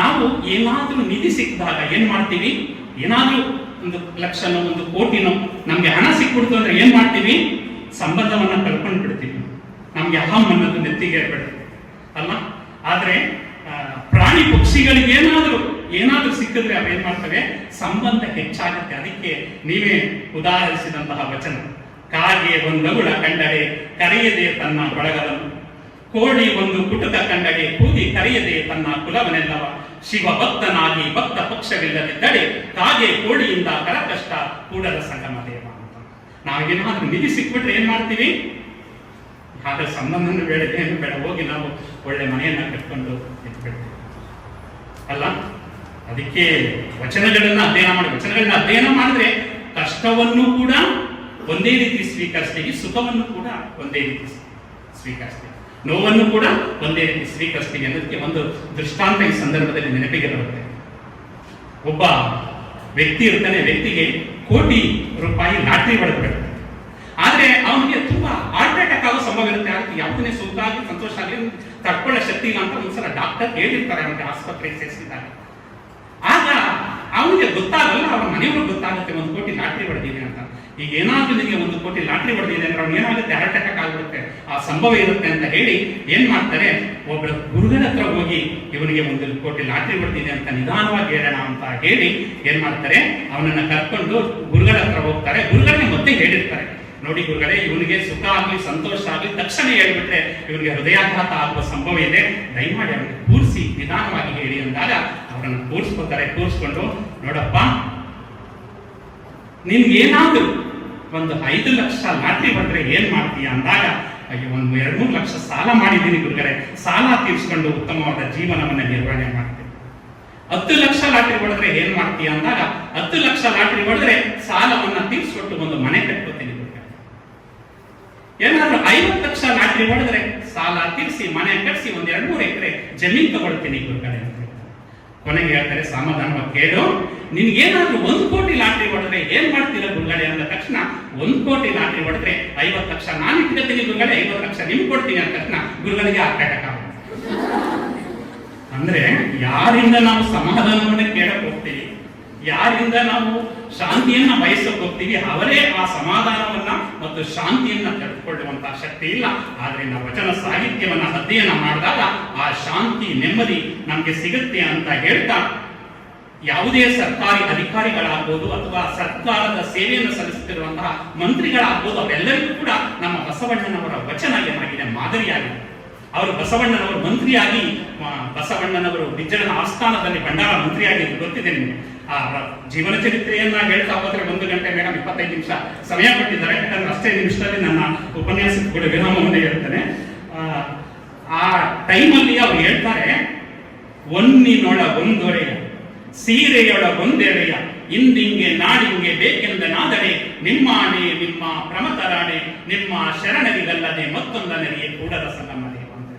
ನಾವು ಏನಾದ್ರೂ ನಿಧಿ ಸಿಕ್ಕಿದಾಗ ಏನ್ ಮಾಡ್ತೀವಿ? ಏನಾದ್ರೂ 1 ಲಕ್ಷನೋ 1 ಕೋಟಿನೋ ನಮ್ಗೆ ಹಣ ಸಿಕ್ಬಿಡ್ತು ಅಂದ್ರೆ ಏನ್ ಮಾಡ್ತೀವಿ? ಸಂಬಂಧವನ್ನ ಕಳ್ಕೊಂಡು ಬಿಡ್ತೀವಿ. ನಮ್ಗೆ ಅಹಂ ಅನ್ನೋದು ನೆತ್ತಿಗೆ ಬಿಡುತ್ತೆ ಅಲ್ಲ. ಆದ್ರೆ ಪ್ರಾಣಿ ಪಕ್ಷಿಗಳಿಗೆ ಏನಾದ್ರೂ ಸಿಕ್ಕಿದ್ರೆ ಅವೇನ್ ಮಾಡ್ತವೆ? ಸಂಬಂಧ ಹೆಚ್ಚಾಗುತ್ತೆ. ಅದಕ್ಕೆ ನೀವೇ ಉದಾಹರಿಸಿದಂತಹ ವಚನ, ಕಾಗೆ ಒಂದಗುಳ ಕಂಡರೆ ಕರೆಯದೆ ತನ್ನ ಬಳಗವನ್ನು, ಕೋಳಿ ಒಂದು ಕುಟುಕ ಕಂಡರೆ ಕೂಗಿ ಕರೆಯದೆ ತನ್ನ ಕುಲವನೆಲ್ಲವ, ಶಿವ ಭಕ್ತನಾಗಿ ಭಕ್ತ ಪಕ್ಷವಿಲ್ಲದಿದ್ದರೆ ಕಾಗೆ ಕೋಳಿಯಿಂದ ಕರಕಷ್ಟ ಕೂಡಲ ಸಂಗಮ ದೇವ ಅಂತ. ನಾವೇನಾದ್ರೂ ನಿಧಿ ಸಿಕ್ಬಿಟ್ರೆ ಏನ್ ಮಾಡ್ತೀವಿ? ಹಾಗೆ ಸಂಬಂಧನೂ ಬೇಡ, ಏನು ಬೇಡ, ಹೋಗಿ ನಾವು ಒಳ್ಳೆ ಮನೆಯನ್ನ ಕಟ್ಕೊಂಡು ಇಟ್ಬಿಡ್ತೀವಿ ಅಲ್ಲ. ಅದಕ್ಕೆ ವಚನಗಳನ್ನ ಅಧ್ಯಯನ ಮಾಡಿದ್ರೆ ಕಷ್ಟವನ್ನು ಕೂಡ ಒಂದೇ ರೀತಿ ಸ್ವೀಕರಿಸ್ತೀವಿ, ಸುಖವನ್ನು ಕೂಡ ಒಂದೇ ರೀತಿ ಸ್ವೀಕರಿಸ್ತೀವಿ, ನೋವನ್ನು ಕೂಡ ಒಂದೇ ರೀತಿ ಸ್ವೀಕರಿಸ್ತೀವಿ ಅನ್ನೋದಕ್ಕೆ ಒಂದು ದೃಷ್ಟಾಂತ ಈ ಸಂದರ್ಭದಲ್ಲಿ ನೆನಪಿಗೆ ಬರುತ್ತೆ. ಒಬ್ಬ ವ್ಯಕ್ತಿ ಇರ್ತಾನೆ, ವ್ಯಕ್ತಿಗೆ ಕೋಟಿ ರೂಪಾಯಿ ಲಾಟ್ರಿ ಹೊಡೆದ್ಬಿಡುತ್ತೆ. ಆದ್ರೆ ಅವನಿಗೆ ತುಂಬಾ ಹಾರ್ಟ್ ಅಟ್ಯಾಕ್ ಆಗೋ ಸಂಭವ ಇರುತ್ತೆ. ಅದಕ್ಕೆ ಯಾವುದನ್ನೇ ಸುಖ ಆಗಿ ಸಂತೋಷ ಆಗಲಿ ತಡ್ಕೊಳ್ಳೋ ಶಕ್ತಿ ಇಲ್ಲ ಅಂತ ಒಂದ್ಸಲ ಡಾಕ್ಟರ್ ಹೇಳಿರ್ತಾರೆ ಅವನಿಗೆ ಆಸ್ಪತ್ರೆಗೆ ಸೇರಿಸಿದಾಗ. ಆಗ ಅವನಿಗೆ ಗೊತ್ತಾಗಲ್ಲ, ಅವನ ಮನೆಯವರು ಗೊತ್ತಾಗುತ್ತೆ 1 ಕೋಟಿ ಲಾಟ್ರಿ ಹೊಡೆದಿದೆ ಅಂತ. ಈಗ ಏನಾದ್ರೂ ನಿಮಗೆ 1 ಕೋಟಿ ಲಾಟ್ರಿ ಹೊಡೆದಿದೆ ಅಂದ್ರೆ ಅವ್ನು ಏನಾಗುತ್ತೆ? ಹಾರ್ಟ್ ಅಟ್ಯಾಕ್ ಆಗಿರುತ್ತೆ, ಆ ಸಂಭವ ಇರುತ್ತೆ ಅಂತ ಹೇಳಿ ಏನ್ ಮಾಡ್ತಾರೆ? ಒಬ್ಬರ ಗುರುಗಳ ಹತ್ರ ಹೋಗಿ ಇವನಿಗೆ 1 ಕೋಟಿ ಲಾಟ್ರಿ ಹೊಡೆದಿದೆ ಅಂತ ನಿಧಾನವಾಗಿ ಹೇಳೋಣ ಅಂತ ಹೇಳಿ ಏನ್ ಮಾಡ್ತಾರೆ? ಅವನನ್ನ ಕರ್ಕೊಂಡು ಗುರುಗಳ ಹತ್ರ ಹೋಗ್ತಾರೆ. ಗುರುಗಳನ್ನ ಮತ್ತೆ ಹೇಳಿರ್ತಾರೆ, ನೋಡಿ ಗುರುಗಳೇ, ಇವನಿಗೆ ಸುಖ ಆಗ್ಲಿ ಸಂತೋಷ ಆಗ್ಲಿ ತಕ್ಷಣ ಹೇಳ್ಬಿಟ್ರೆ ಇವನಿಗೆ ಹೃದಯಾಘಾತ ಆಗುವ ಸಂಭವ ಇದೆ, ದಯಮಾಡಿ ಅವನಿಗೆ ಕೂರಿಸಿ ನಿಧಾನವಾಗಿ ಹೇಳಿ ಅಂದಾಗ ಅವರನ್ನು ಕೂರಿಸ್ಕೊತಾರೆ. ಕೂರಿಸ್ಕೊಂಡು, ನೋಡಪ್ಪ, ನಿನ್ಗೇನಾದ್ರೂ 5 ಲಕ್ಷ ಲಾಟ್ರಿ ಬಂದ್ರೆ ಏನ್ ಮಾಡ್ತೀಯ ಅಂದಾಗ, ಅಯ್ಯೋ 2-3 ಲಕ್ಷ ಸಾಲ ಮಾಡಿದ್ದೀನಿ ಗುರುಗಳೇ, ಸಾಲ ತೀರ್ಸ್ಕೊಂಡು ಉತ್ತಮವಾದ ಜೀವನವನ್ನ ನಿರ್ವಹಣೆ ಮಾಡ್ತೀನಿ. 10 ಲಕ್ಷ ಲಾಟ್ರಿ ಹೊಡೆದ್ರೆ ಏನ್ ಮಾಡ್ತೀಯ ಅಂದಾಗ, 10 ಲಕ್ಷ ಲಾಟ್ರಿ ಹೊಡೆದ್ರೆ ಸಾಲವನ್ನ ತೀರ್ಸ್ಕೊಟ್ಟು ಒಂದು ಮನೆ ಕಟ್ಕೋತೀನಿ. ಏನಾದ್ರೂ 50 ಲಕ್ಷ ಲಾಟ್ರಿ ಹೊಡೆದ್ರೆ ಸಾಲ ತೀರಿಸಿ ಮನೆ ಕಟ್ಸಿ 1-2-3 ಎಕರೆ ಜಮೀನ್ ತಗೊಳ್ತೀನಿ ಗುರುಗಳೇ ಅಂತ. ಕೊನೆಗೆ ಹೇಳ್ತಾರೆ, ಸಮಾಧಾನವಾಗಿ ಕೇಳು, ನಿನ್ಗೇನಾದ್ರೂ 1 ಕೋಟಿ ಲಾಟ್ರಿ ಹೊಡೆದ್ರೆ ಏನ್ ಮಾಡ್ತೀರಾ ಗುರುಗಳೇ ಅಂದ ತಕ್ಷಣ, 1 ಕೋಟಿ ಲಾಟ್ರಿ ಹೊಡೆದ್ರೆ 50 ಲಕ್ಷ ನಾನು ಇಟ್ಕೊತೀನಿ ಗುರುಗಳೇ, 50 ಲಕ್ಷ ನಿಮ್ಗೆ ಕೊಡ್ತೀನಿ ಅಂದ ತಕ್ಷಣ ಗುರುಗಳಿಗೆ ಅಟ್ಯಾಕ್ ಆಗುತ್ತೆ. ಅಂದ್ರೆ ಯಾರಿಂದ ನಾವು ಸಮಾಧಾನವನ್ನ ಕೇಳಕ್ ಹೋಗ್ತೀವಿ, ಯಾರಿಂದ ನಾವು ಶಾಂತಿಯನ್ನ ಬಯಸಕ್ಕೆ ಹೋಗ್ತೀವಿ, ಅವರೇ ಆ ಸಮಾಧಾನವನ್ನ ಮತ್ತು ಶಾಂತಿಯನ್ನ ತಡೆದುಕೊಳ್ಳುವಂತಹ ಶಕ್ತಿ ಇಲ್ಲ. ಆದ್ರೆ ನಾವು ವಚನ ಸಾಹಿತ್ಯವನ್ನ ಅಧ್ಯಯನ ಮಾಡಿದಾಗ ಆ ಶಾಂತಿ ನೆಮ್ಮದಿ ನಮ್ಗೆ ಸಿಗುತ್ತೆ ಅಂತ ಹೇಳ್ತಾ, ಯಾವುದೇ ಸರ್ಕಾರಿ ಅಧಿಕಾರಿಗಳಾಗ್ಬೋದು ಅಥವಾ ಸರ್ಕಾರದ ಸೇವೆಯನ್ನು ಸಲ್ಲಿಸುತ್ತಿರುವಂತಹ ಮಂತ್ರಿಗಳಾಗ್ಬೋದು, ಅವರೆಲ್ಲರಿಗೂ ಕೂಡ ನಮ್ಮ ಬಸವಣ್ಣನವರ ವಚನ ಏನಾಗಿದೆ? ಮಾದರಿಯಾಗಿದೆ. ಅವರು ಬಸವಣ್ಣನವರು ಮಂತ್ರಿಯಾಗಿ, ಬಸವಣ್ಣನವರು ಬಿಜ್ಜಳನ ಆಸ್ಥಾನದಲ್ಲಿ ಭಂಡಾರ ಮಂತ್ರಿಯಾಗಿ ಗೊತ್ತಿದೆ ನಿಮಗೆ. ಆ ಜೀವನ ಚರಿತ್ರೆಯನ್ನ ಹೇಳ್ತಾ ಹೋದ್ರೆ 1 ಗಂಟೆ ಮೇಡಮ್ 25 ನಿಮಿಷ ಸಮಯ ಕೊಟ್ಟಿದ್ದಾರೆ. ಯಾಕಂದ್ರೆ ಅಷ್ಟೇ ನಿಮಿಷದಲ್ಲಿ ನನ್ನ ಉಪನ್ಯಾಸಕ್ಕೆ ಕೂಡ ವಿರಾಮವನ್ನೇ ಹೇಳ್ತೇನೆ. ಆ ಟೈಮಲ್ಲಿ ಅವ್ರು ಹೇಳ್ತಾರೆ, ಒನ್ನಿನೊಳ ಒಂದೊರೆಯ ಸೀರೆಯೊಳ ಒಂದೆಳೆಯ ಇಂದಿಂಗೆ ನಾಡಿಂಗೆ ಬೇಕೆಂದ ನಾದಡೆ ನಿಮ್ಮಾಣೆ ನಿಮ್ಮ ಪ್ರಮತರಾಣೆ ನಿಮ್ಮ ಶರಣರಿಗಲ್ಲದೆ ಮತ್ತೊಂದನೆಯೇ ಕೂಡದ ಸಂಗಮ ದೇವ ಅಂತ.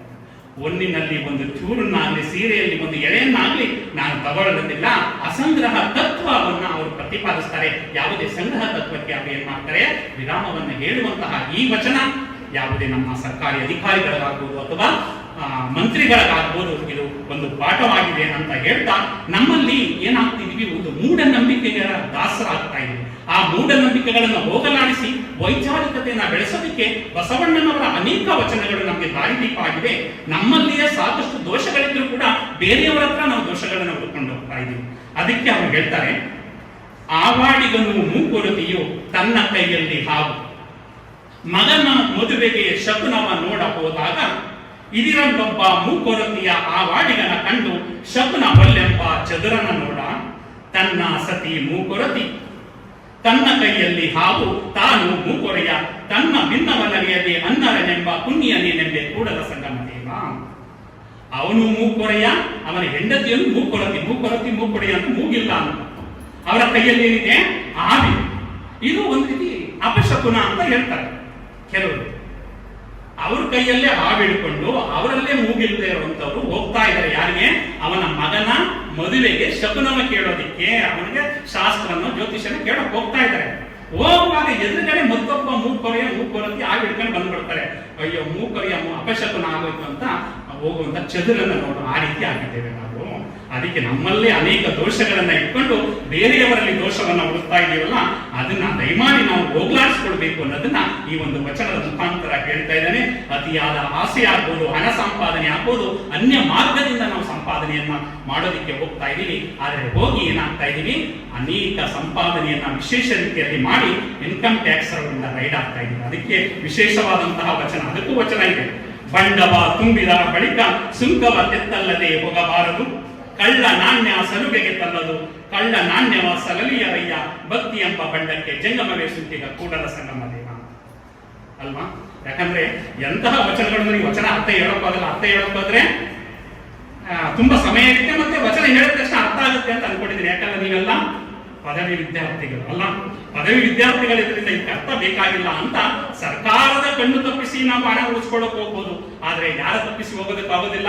ಒಂದಿನಲ್ಲಿ 1 ಚೂರನ್ನಾಗ್ಲಿ ಸೀರೆಯಲ್ಲಿ 1 ಎಳೆಯನ್ನಾಗ್ಲಿ ನಾನು ತಗೊಳ್ಳೋದಿಲ್ಲ. ಅಸಂಗ್ರಹ ತತ್ವವನ್ನ ಅವರು ಪ್ರತಿಪಾದಿಸ್ತಾರೆ. ಯಾವುದೇ ಸಂಗ್ರಹ ತತ್ವಕ್ಕೆ ಅವರು ಏನ್ ಮಾಡ್ತಾರೆ? ವಿರಾಮವನ್ನು ಹೇಳುವಂತಹ ಈ ವಚನ ಯಾವುದೇ ನಮ್ಮ ಸರ್ಕಾರಿ ಅಧಿಕಾರಿಗಳಿಗಾಗ್ಬೋದು ಅಥವಾ ಮಂತ್ರಿಗಳಿಗಾಗ್ಬೋದು ಇದು ಒಂದು ಪಾಠವಾಗಿದೆ ಅಂತ ಹೇಳ್ತಾ, ನಮ್ಮಲ್ಲಿ ಏನಾಗ್ತಿದೀವಿ? ಒಂದು ಮೂಢನಂಬಿಕೆಗಳ ದಾಸರಾಗ್ತಾ ಇದೀವಿ. ಆ ಮೂಢನಂಬಿಕೆಗಳನ್ನು ಹೋಗಲಾಡಿಸಿ ವೈಚಾರಿಕತೆಯನ್ನು ಬೆಳೆಸೋದಕ್ಕೆ ಬಸವಣ್ಣನವರ ಅನೇಕ ವಚನಗಳು ನಮಗೆ ದಾರಿದೀಪ ಆಗಿದೆ. ನಮ್ಮಲ್ಲಿಯೇ ಸಾಕಷ್ಟು ದೋಷಗಳಿದ್ರೂ ಕೂಡ ಬೇರೆಯವರ ಹತ್ರ ನಾವು ದೋಷಗಳನ್ನು ಹುಡುಕೊಂಡು ಹೋಗ್ತಾ ಇದ್ದೀವಿ. ಅದಕ್ಕೆ ಅವರು ಹೇಳ್ತಾರೆ, ಆವಾಡಿಗನು ಮೂಕೊರತಿಯು ತನ್ನ ಕೈಯಲ್ಲಿ ಹಾವು. ಮಗನ ಮದುವೆಗೆ ಶಕುನವ ನೋಡ ಹೋದಾಗ ಇದಿರಲ್ಲೊಬ್ಬ ಮೂಕೊರತಿಯ ಆವಾಡಿಗನ ಕಂಡು ಶಕುನ ಒಲ್ಲೆಂಬ ಚದುರನ ನೋಡ. ತನ್ನ ಸತಿ ಮೂಕೊರತಿ ತನ್ನ ಕೈಯಲ್ಲಿ ಹಾವು, ತಾನು ಮೂಕೊರೆಯ ತನ್ನ ಭಿನ್ನವನರಿಯದೆ ಅನ್ನರನೆಂಬ ಪುಣ್ಯನೇನೆಂಬೆ ಕೂಡಲ ಸಂಗಮ ದೇವ. ಅವನು ಮೂಕೊರೆಯ, ಅವನ ಹೆಂಡತಿಯನ್ನು ಮೂಕೊರತಿ. ಮೂಕೊರೆಯ ಅಂತ ಮೂಗಿಲ್ಲ ಅಂತ. ಅವರ ಕೈಯಲ್ಲಿ ಏನಿದೆ? ಆವಿ. ಇದು ಒಂದು ರೀತಿ ಅಪಶಕುನ ಅಂತ ಹೇಳ್ತಾರೆ ಕೆಲವರು. ಅವ್ರ ಕೈಯಲ್ಲೇ ಹಾವಿಡ್ಕೊಂಡು ಅವರಲ್ಲೇ ಮೂಗಿಲ್ಲದೆ ಇರುವಂತವ್ರು ಹೋಗ್ತಾ ಇದ್ದಾರೆ. ಯಾರಿಗೆ? ಅವನ ಮಗನ ಮದುವೆಗೆ ಶಕುನವ ಕೇಳೋದಿಕ್ಕೆ, ಅವನಿಗೆ ಶಾಸ್ತ್ರನೋ ಜ್ಯೋತಿಷನ ಕೇಳಕ್ ಹೋಗ್ತಾ ಇದ್ದಾರೆ. ಹೋಗುವಾಗ ಎದುರುಗಡೆ ಮತ್ತೊಬ್ಬ ಮೂಕೊರತಿ ಹಾವಿಡ್ಕೊಂಡು ಬಂದ್ಬಿಡ್ತಾರೆ. ಅಯ್ಯೋ, ಮೂಕೊರೆಯ ಅಪಶಕುನ ಆಗೋಯ್ತು ಅಂತ ಹೋಗುವಂತ ಚದುರನ್ನ ನೋಡು. ಆ ರೀತಿ ಆಗಿದ್ದೇವೆ ನಾವು. ಅದಕ್ಕೆ ನಮ್ಮಲ್ಲೇ ಅನೇಕ ದೋಷಗಳನ್ನ ಇಟ್ಕೊಂಡು ಬೇರೆಯವರಲ್ಲಿ ದೋಷವನ್ನ ಹುಡುಕ್ತಾ ಇದೀವಲ್ಲ, ಅದನ್ನ ದಯಮಾಡಿ ನಾವು ಹೋಗ್ಲಾಡಿಸ್ಕೊಳ್ಬೇಕು ಅನ್ನೋದನ್ನ ಈ ಒಂದು ವಚನದ ಮುಖಾಂತರ ಹೇಳ್ತಾ ಇದ್ದಾನೆ. ಅತಿಯಾದ ಆಸೆ ಆಗ್ಬೋದು, ಹಣ ಸಂಪಾದನೆ ಆಗ್ಬೋದು, ಅನ್ಯ ಮಾರ್ಗದಿಂದ ನಾವು ಸಂಪಾದನೆಯನ್ನ ಮಾಡೋದಿಕ್ಕೆ ಹೋಗ್ತಾ ಇದೀವಿ. ಆದ್ರೆ ಹೋಗಿ ಏನಾಗ್ತಾ ಇದೀವಿ? ಅನೇಕ ಸಂಪಾದನೆಯನ್ನ ವಿಶೇಷ ರೀತಿಯಲ್ಲಿ ಮಾಡಿ ಇನ್ಕಮ್ ಟ್ಯಾಕ್ಸ್ ಅವರಿಂದ ರೈಡ್ ಆಗ್ತಾ ಇದೀವಿ. ಅದಕ್ಕೆ ವಿಶೇಷವಾದಂತಹ ವಚನ, ಅದಕ್ಕೂ ವಚನ ಇದೆ. ಬಂಡವ ತುಂಬಿದ ಬಳಿಕ ಸುಂಕವ ತೆತ್ತಲ್ಲದೆ ಹೋಗಬಾರದು, ಕಳ್ಳ ನಾಣ್ಯ ಸಲುಗೆಗೆ ತಲ್ಲದು, ಕಳ್ಳ ನಾಣ್ಯವ ಸಲಲಿಯರಯ್ಯ, ಭಕ್ತಿ ಎಂಬ ಬಂಡಕ್ಕೆ ಜಂಗಮವೇ ಸುಂಕಿಗ ಕೂಡಲ ಸಂಗಮ ದೇವ. ಅಲ್ವಾ? ಯಾಕಂದ್ರೆ ಎಂತಹ ವಚನಗಳನ್ನು ನೀವು ವಚನ ಅರ್ಥ ಹೇಳೋಕ್ಕಾಗಲ್ಲ. ಅರ್ಥ ಹೇಳೋಕ್ಕಾದ್ರೆ ತುಂಬಾ ಸಮಯ ಇರುತ್ತೆ, ಮತ್ತೆ ವಚನ ಹೇಳಿದ ತಕ್ಷಣ ಅರ್ಥ ಆಗುತ್ತೆ ಅಂತ ಅನ್ಕೊಂಡಿದ್ದೀನಿ. ಯಾಕಂದ್ರೆ ನೀವೆಲ್ಲ ಪದವಿ ವಿದ್ಯಾರ್ಥಿಗಳು ಅಲ್ಲ. ಪದವಿ ವಿದ್ಯಾರ್ಥಿಗಳಿದ್ರಿಂದ ಇದಕ್ಕೆ ಅರ್ಥ ಬೇಕಾಗಿಲ್ಲ ಅಂತ ಸರ್ಕಾರದ ಕಣ್ಣು ತಪ್ಪಿಸಿ ನಾವು ಹಣ ಉಳಿಸ್ಕೊಳ್ಳೋಕೆ ಹೋಗ್ಬೋದು. ಆದ್ರೆ ಯಾರ ತಪ್ಪಿಸಿ ಹೋಗೋದಕ್ಕಾಗೋದಿಲ್ಲ?